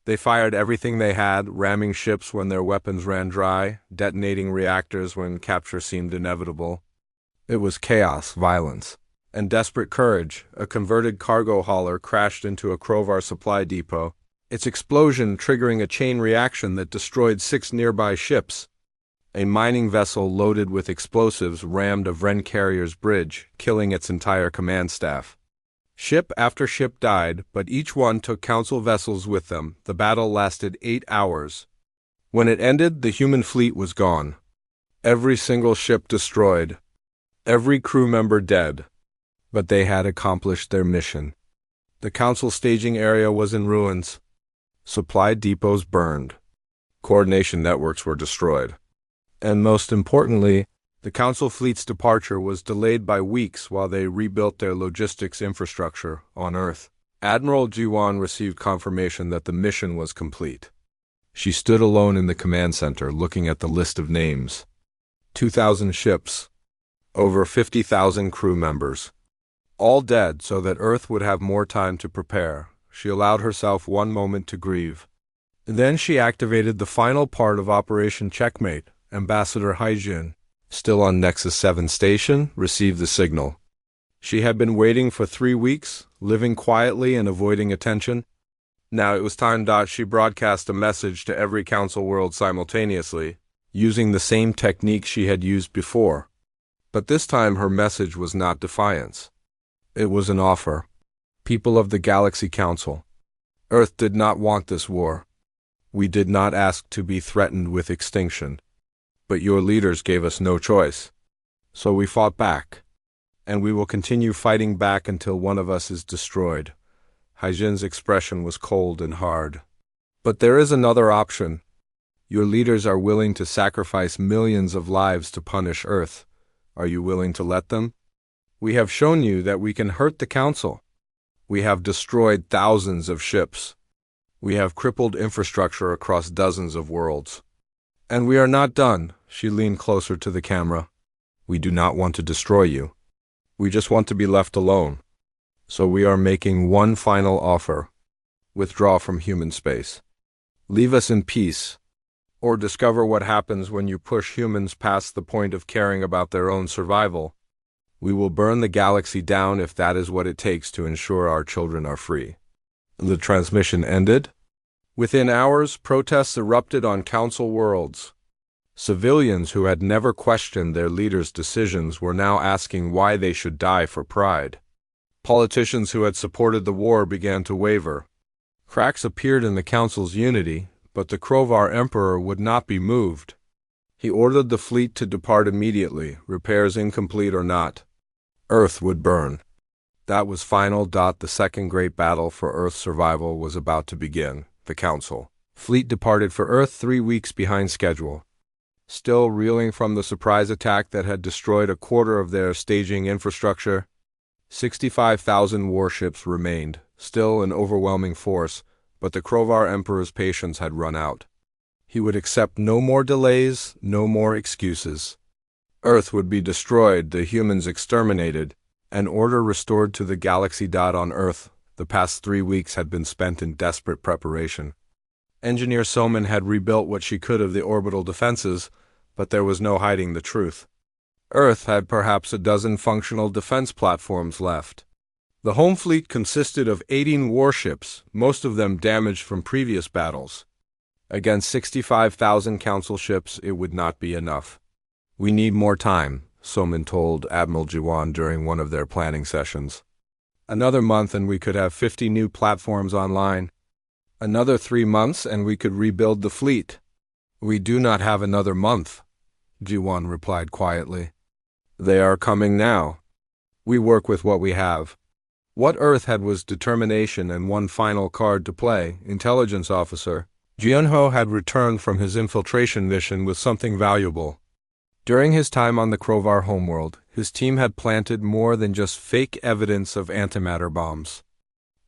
They fired everything they had, ramming ships when their weapons ran dry, detonating reactors when capture seemed inevitable. It was chaos, violence, and desperate courage. A converted cargo hauler crashed into a Crovar supply depot, its explosion triggering a chain reaction that destroyed 6 nearby ships. A mining vessel loaded with explosives rammed a Vren carrier's bridge, killing its entire command staff. Ship after ship died, but each one took Council vessels with them. The battle lasted 8 hours. When it ended, the human fleet was gone. Every single ship destroyed. Every crew member dead. But they had accomplished their mission. The Council staging area was in ruins. Supply depots burned. Coordination networks were destroyed. And most importantly, the Council fleet's departure was delayed by weeks while they rebuilt their logistics infrastructure on Earth. Admiral Jiwan received confirmation that the mission was complete. She stood alone in the command center looking at the list of names. 2,000 ships. Over 50,000 crew members. All dead so that Earth would have more time to prepare. She allowed herself one moment to grieve. Then she activated the final part of Operation Checkmate. Ambassador Haijin, still on Nexus 7 station, received the signal. She had been waiting for 3 weeks, living quietly and avoiding attention. Now it was time. She broadcast a message to every Council world simultaneously, using the same technique she had used before. But this time her message was not defiance. It was an offer. People of the Galaxy Council, Earth did not want this war. We did not ask to be threatened with extinction. But your leaders gave us no choice. So we fought back. And we will continue fighting back until one of us is destroyed. Haijin's expression was cold and hard. But there is another option. Your leaders are willing to sacrifice millions of lives to punish Earth. Are you willing to let them? We have shown you that we can hurt the Council. We have destroyed thousands of ships. We have crippled infrastructure across dozens of worlds. And we are not done. She leaned closer to the camera. We do not want to destroy you. We just want to be left alone. So we are making one final offer. Withdraw from human space. Leave us in peace. Or discover what happens when you push humans past the point of caring about their own survival. We will burn the galaxy down if that is what it takes to ensure our children are free. The transmission ended. Within hours, protests erupted on Council worlds. Civilians who had never questioned their leaders' decisions were now asking why they should die for pride. Politicians who had supported the war began to waver. Cracks appeared in the Council's unity, but the Crovar Emperor would not be moved. He ordered the fleet to depart immediately, repairs incomplete or not. Earth would burn. That was final. The second great battle for Earth's survival was about to begin. The Council fleet departed for Earth 3 weeks behind schedule. Still reeling from the surprise attack that had destroyed a quarter of their staging infrastructure, 65,000 warships remained, still an overwhelming force, but the Crovar Emperor's patience had run out. He would accept no more delays, no more excuses. Earth would be destroyed, the humans exterminated, and order restored to the galaxy. On Earth, the past 3 weeks had been spent in desperate preparation. Engineer Soman had rebuilt what she could of the orbital defenses, but there was no hiding the truth. Earth had perhaps a dozen functional defense platforms left. The home fleet consisted of 18 warships, most of them damaged from previous battles. Against 65,000 Council ships, it would not be enough. We need more time, Soman told Admiral Jiwan during one of their planning sessions. Another month and we could have 50 new platforms online. Another 3 months and we could rebuild the fleet. We do not have another month, Jiwan replied quietly. They are coming now. We work with what we have. What Earth had was determination and one final card to play, intelligence officer. Jianho had returned from his infiltration mission with something valuable. During his time on the Crovar homeworld, his team had planted more than just fake evidence of antimatter bombs.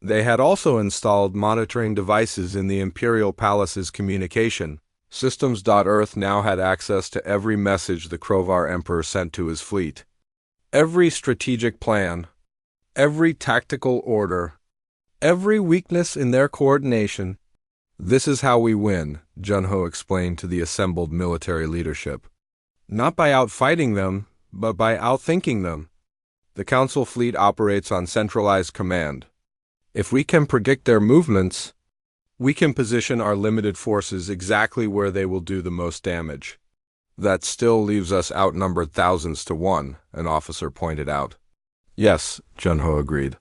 They had also installed monitoring devices in the Imperial Palace's communication systems. Earth now had access to every message the Crovar Emperor sent to his fleet. Every strategic plan. every tactical order, every weakness in their coordination. This is how we win, Junho explained to the assembled military leadership. Not by outfighting them, but by outthinking them. The Council fleet operates on centralized command. If we can predict their movements, we can position our limited forces exactly where they will do the most damage. That still leaves us outnumbered thousands to one, an officer pointed out. Yes, Junho agreed.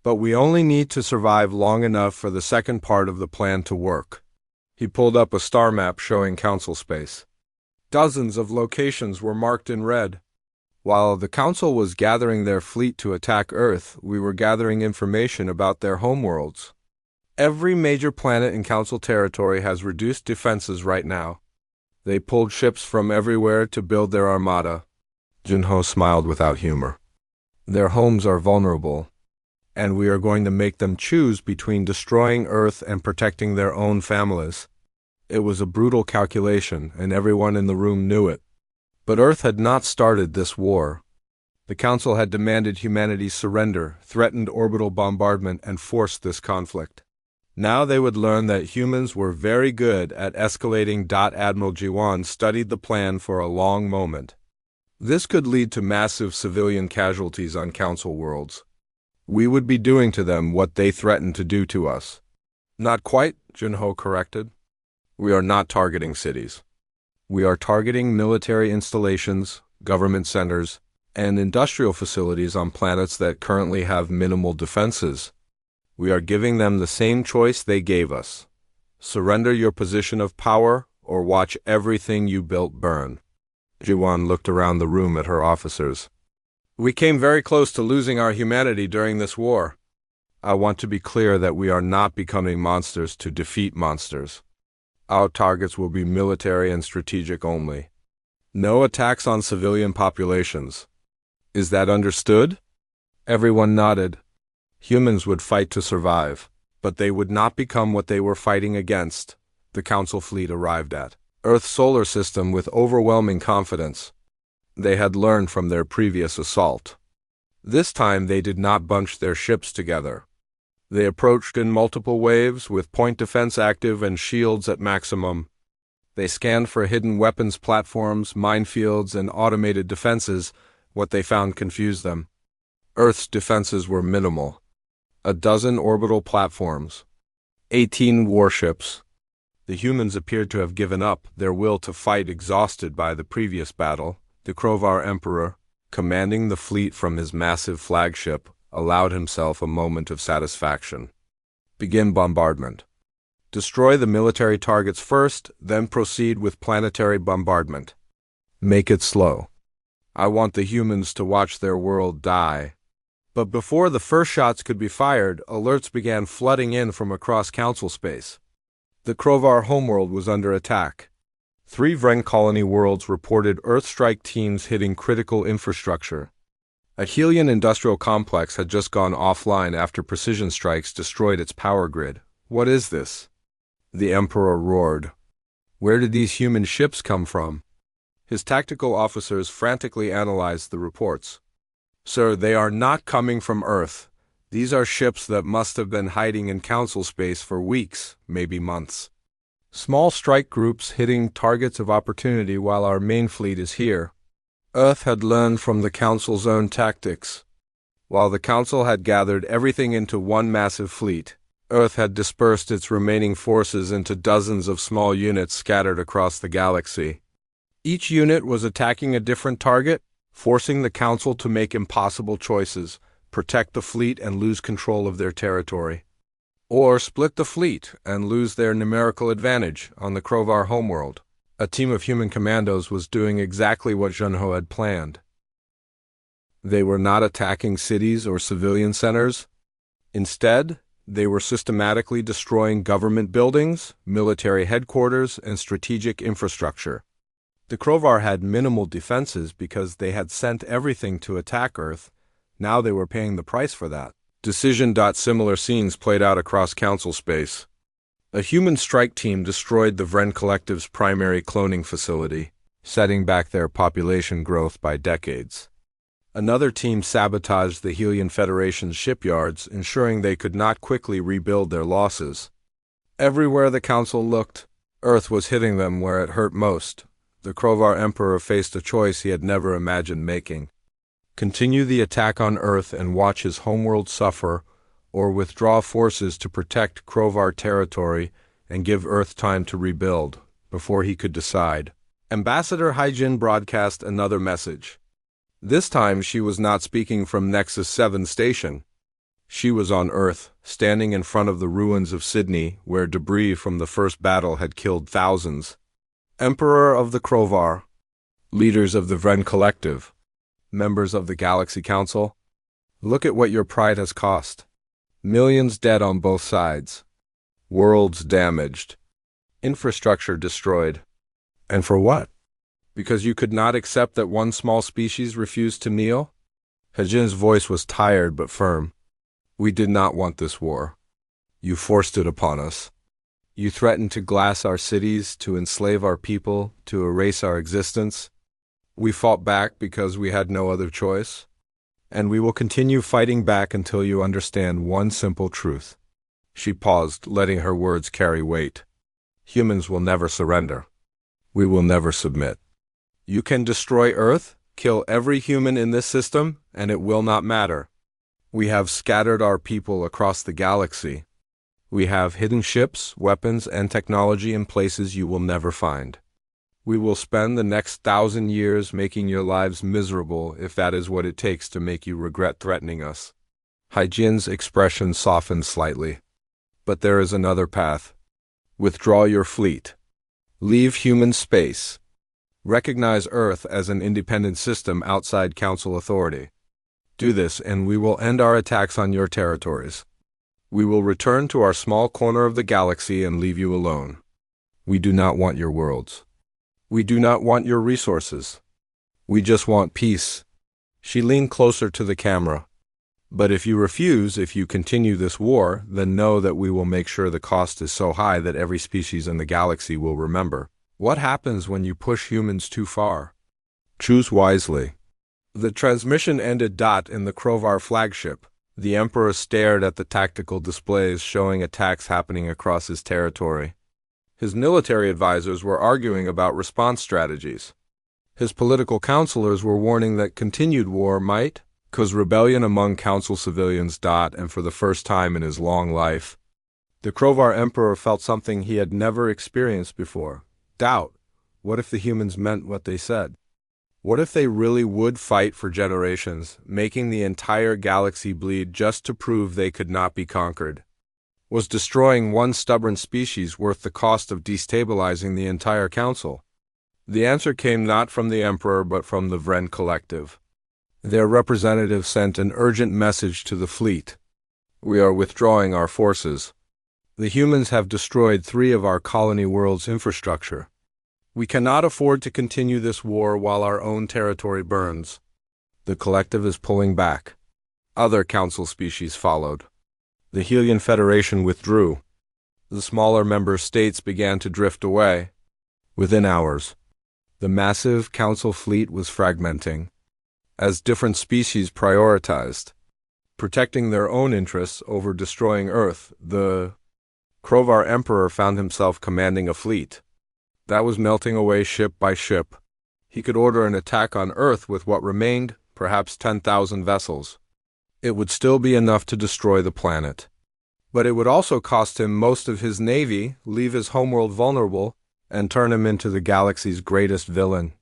But we only need to survive long enough for the second part of the plan to work. He pulled up a star map showing Council space. Dozens of locations were marked in red. While the Council was gathering their fleet to attack Earth, we were gathering information about their homeworlds. Every major planet in Council territory has reduced defenses right now. They pulled ships from everywhere to build their armada. Junho smiled without humor. Their homes are vulnerable, and we are going to make them choose between destroying Earth and protecting their own families. It was a brutal calculation, and everyone in the room knew it. But Earth had not started this war. The Council had demanded humanity's surrender, threatened orbital bombardment, and forced this conflict. Now they would learn that humans were very good at escalating. Admiral Jiwan studied the plan for a long moment. This could lead to massive civilian casualties on Council worlds. We would be doing to them what they threatened to do to us. Not quite, Junho corrected. We are not targeting cities. We are targeting military installations, government centers, and industrial facilities on planets that currently have minimal defenses. We are giving them the same choice they gave us. Surrender your position of power or watch everything you built burn. Jiwan looked around the room at her officers. We came very close to losing our humanity during this war. I want to be clear that we are not becoming monsters to defeat monsters. Our targets will be military and strategic only. No attacks on civilian populations. Is that understood? Everyone nodded. Humans would fight to survive, but they would not become what they were fighting against. The Council fleet arrived at Earth's solar system with overwhelming confidence. They had learned from their previous assault. This time they did not bunch their ships together. They approached in multiple waves with point defense active and shields at maximum. They scanned for hidden weapons platforms, minefields, and automated defenses. What they found confused them. Earth's defenses were minimal. A dozen orbital platforms. 18 warships. The humans appeared to have given up, their will to fight exhausted by the previous battle. The Krovar Emperor, commanding the fleet from his massive flagship, allowed himself a moment of satisfaction. Begin bombardment. Destroy the military targets first, then proceed with planetary bombardment. Make it slow. I want the humans to watch their world die. But before the first shots could be fired, alerts began flooding in from across Council space. The Krovar homeworld was under attack. 3 Vren colony worlds reported Earth strike teams hitting critical infrastructure. A Helian industrial complex had just gone offline after precision strikes destroyed its power grid. What is this? The Emperor roared. Where did these human ships come from? His tactical officers frantically analyzed the reports. Sir, they are not coming from Earth. These are ships that must have been hiding in Council space for weeks, maybe months. Small strike groups hitting targets of opportunity while our main fleet is here. Earth had learned from the Council's own tactics. While the Council had gathered everything into one massive fleet, Earth had dispersed its remaining forces into dozens of small units scattered across the galaxy. Each unit was attacking a different target, forcing the Council to make impossible choices, protect the fleet and lose control of their territory. Or split the fleet and lose their numerical advantage on the Krovar homeworld. A team of human commandos was doing exactly what Junho had planned. They were not attacking cities or civilian centers. Instead, they were systematically destroying government buildings, military headquarters, and strategic infrastructure. The Krovar had minimal defenses because they had sent everything to attack Earth. Now they were paying the price for that. Similar scenes played out across Council space. A human strike team destroyed the Vren Collective's primary cloning facility, setting back their population growth by decades. Another team sabotaged the Helian Federation's shipyards, ensuring they could not quickly rebuild their losses. Everywhere the Council looked, Earth was hitting them where it hurt most. The Krovar Emperor faced a choice he had never imagined making. Continue the attack on Earth and watch his homeworld suffer, or withdraw forces to protect Krovar territory and give Earth time to rebuild, before he could decide. Ambassador Hyjin broadcast another message. This time she was not speaking from Nexus 7 station. She was on Earth, standing in front of the ruins of Sydney, where debris from the first battle had killed thousands. Emperor of the Krovar, leaders of the Vren Collective, members of the Galaxy Council, look at what your pride has cost. Millions dead on both sides. Worlds damaged. Infrastructure destroyed. And for what? Because you could not accept that one small species refused to kneel? Hyjin's voice was tired but firm. We did not want this war. You forced it upon us. You threatened to glass our cities, to enslave our people, to erase our existence. We fought back because we had no other choice. And we will continue fighting back until you understand one simple truth. She paused, letting her words carry weight. Humans will never surrender. We will never submit. You can destroy Earth, kill every human in this system, and it will not matter. We have scattered our people across the galaxy. We have hidden ships, weapons, and technology in places you will never find. We will spend the next 1,000 years making your lives miserable if that is what it takes to make you regret threatening us. Hyjin's expression softened slightly. But there is another path. Withdraw your fleet. Leave human space. Recognize Earth as an independent system outside Council authority. Do this and we will end our attacks on your territories. We will return to our small corner of the galaxy and leave you alone. We do not want your worlds. We do not want your resources. We just want peace. She leaned closer to the camera. But if you refuse, if you continue this war, then know that we will make sure the cost is so high that every species in the galaxy will remember. What happens when you push humans too far? Choose wisely. The transmission ended. In the Krovar flagship, the Emperor stared at the tactical displays showing attacks happening across his territory. His military advisors were arguing about response strategies. His political counselors were warning that continued war might cause rebellion among Council civilians. And for the first time in his long life, the Krovar Emperor felt something he had never experienced before. Doubt. What if the humans meant what they said? What if they really would fight for generations, making the entire galaxy bleed just to prove they could not be conquered? Was destroying one stubborn species worth the cost of destabilizing the entire Council? The answer came not from the Emperor but from the Vren Collective. Their representative sent an urgent message to the fleet. We are withdrawing our forces. The humans have destroyed 3 of our colony worlds' infrastructure. We cannot afford to continue this war while our own territory burns. The collective is pulling back. Other Council species followed. The Helian Federation withdrew. The smaller member states began to drift away. Within hours, the massive Council fleet was fragmenting, as different species prioritized, protecting their own interests over destroying Earth. The Krovar Emperor found himself commanding a fleet that was melting away ship by ship. He could order an attack on Earth with what remained, perhaps 10,000 vessels. It would still be enough to destroy the planet. But it would also cost him most of his navy, leave his homeworld vulnerable, and turn him into the galaxy's greatest villain.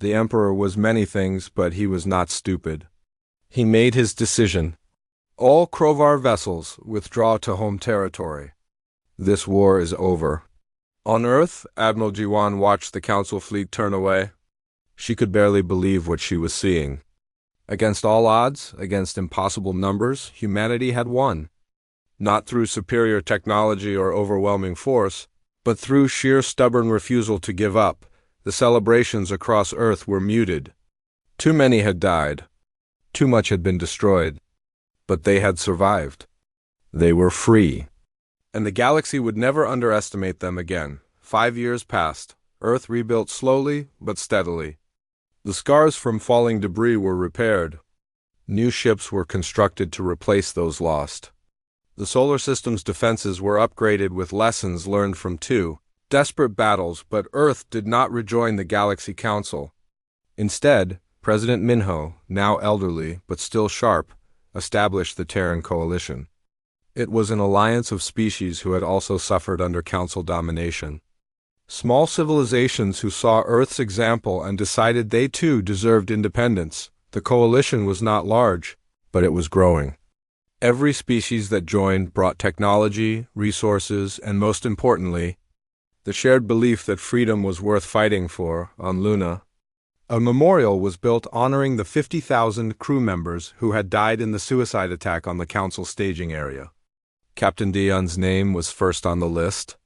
The Emperor was many things, but he was not stupid. He made his decision. All Krovar vessels withdraw to home territory. This war is over. On Earth, Admiral Jiwan watched the Council fleet turn away. She could barely believe what she was seeing. Against all odds, against impossible numbers, humanity had won. Not through superior technology or overwhelming force, but through sheer stubborn refusal to give up. The celebrations across Earth were muted. Too many had died. Too much had been destroyed. But they had survived. They were free. And the galaxy would never underestimate them again. 5 years passed. Earth rebuilt slowly but steadily. The scars from falling debris were repaired. New ships were constructed to replace those lost. The solar system's defenses were upgraded with lessons learned from two desperate battles, but Earth did not rejoin the Galaxy Council. Instead, President Minho, now elderly but still sharp, established the Terran Coalition. It was an alliance of species who had also suffered under Council domination. Small civilizations who saw Earth's example and decided they too deserved independence. The coalition was not large, but it was growing. Every species that joined brought technology, resources, and most importantly, the shared belief that freedom was worth fighting for on Luna. A memorial was built honoring the 50,000 crew members who had died in the suicide attack on the Council staging area. Captain Dion's name was first on the list.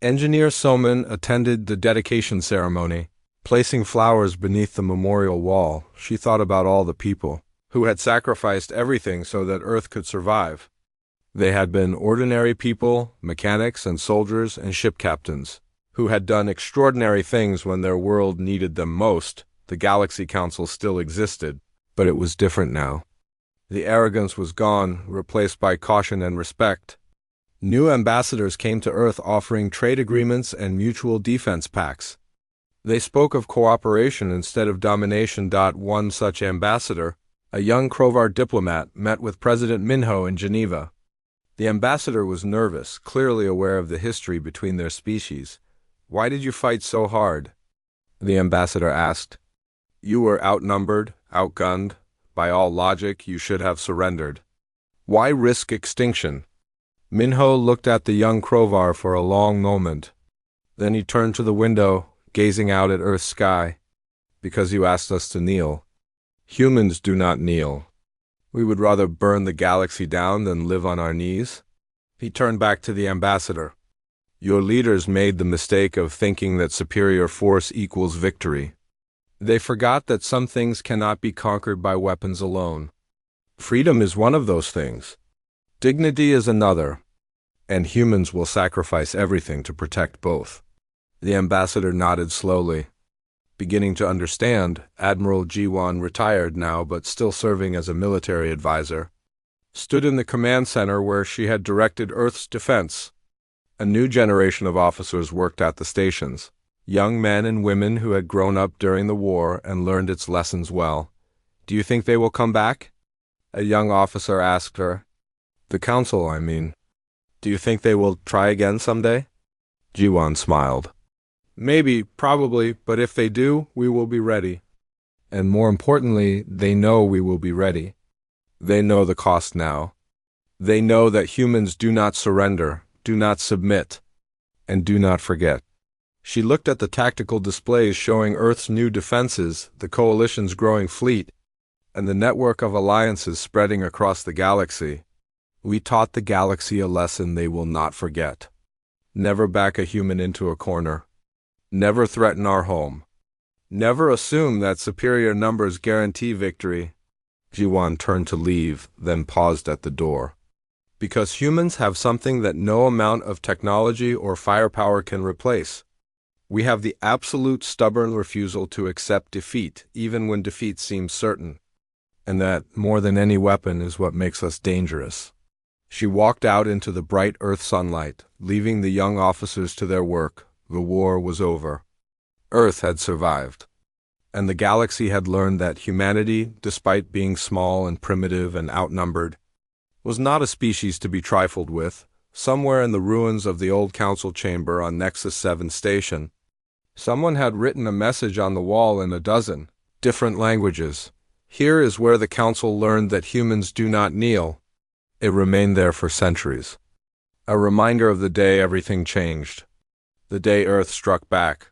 Engineer Soman attended the dedication ceremony. Placing flowers beneath the memorial wall, she thought about all the people who had sacrificed everything so that Earth could survive. They had been ordinary people, mechanics and soldiers and ship captains, who had done extraordinary things when their world needed them most. The Galaxy Council still existed, but it was different now. The arrogance was gone, replaced by caution and respect. New ambassadors came to Earth offering trade agreements and mutual defense pacts. They spoke of cooperation instead of domination. One such ambassador, a young Krovar diplomat, met with President Minho in Geneva. The ambassador was nervous, clearly aware of the history between their species. "Why did you fight so hard?" the ambassador asked. "You were outnumbered, outgunned. By all logic, you should have surrendered. Why risk extinction?" Minho looked at the young Krovar for a long moment. Then he turned to the window, gazing out at Earth's sky. "Because you asked us to kneel. Humans do not kneel. We would rather burn the galaxy down than live on our knees." He turned back to the ambassador. "Your leaders made the mistake of thinking that superior force equals victory. They forgot that some things cannot be conquered by weapons alone. Freedom is one of those things. Dignity is another. And humans will sacrifice everything to protect both." The ambassador nodded slowly. Beginning to understand, Admiral Jiwan, retired now but still serving as a military advisor, stood in the command center where she had directed Earth's defense. A new generation of officers worked at the stations. Young men and women who had grown up during the war and learned its lessons well. "Do you think they will come back?" a young officer asked her. "The council, I mean. Do you think they will try again someday?" Jiwan smiled. "Maybe, probably, but if they do, we will be ready. And more importantly, they know we will be ready. They know the cost now. They know that humans do not surrender, do not submit, and do not forget." She looked at the tactical displays showing Earth's new defenses, the Coalition's growing fleet, and the network of alliances spreading across the galaxy. "We taught the galaxy a lesson they will not forget. Never back a human into a corner. Never threaten our home. Never assume that superior numbers guarantee victory." Jiwan turned to leave, then paused at the door. "Because humans have something that no amount of technology or firepower can replace. We have the absolute stubborn refusal to accept defeat, even when defeat seems certain. And that, more than any weapon, is what makes us dangerous." She walked out into the bright Earth sunlight, leaving the young officers to their work. The war was over. Earth had survived. And the galaxy had learned that humanity, despite being small and primitive and outnumbered, was not a species to be trifled with. Somewhere in the ruins of the old council chamber on Nexus 7 station, someone had written a message on the wall in a dozen different languages. "Here is where the council learned that humans do not kneel." It remained there for centuries. A reminder of the day everything changed. The day Earth struck back.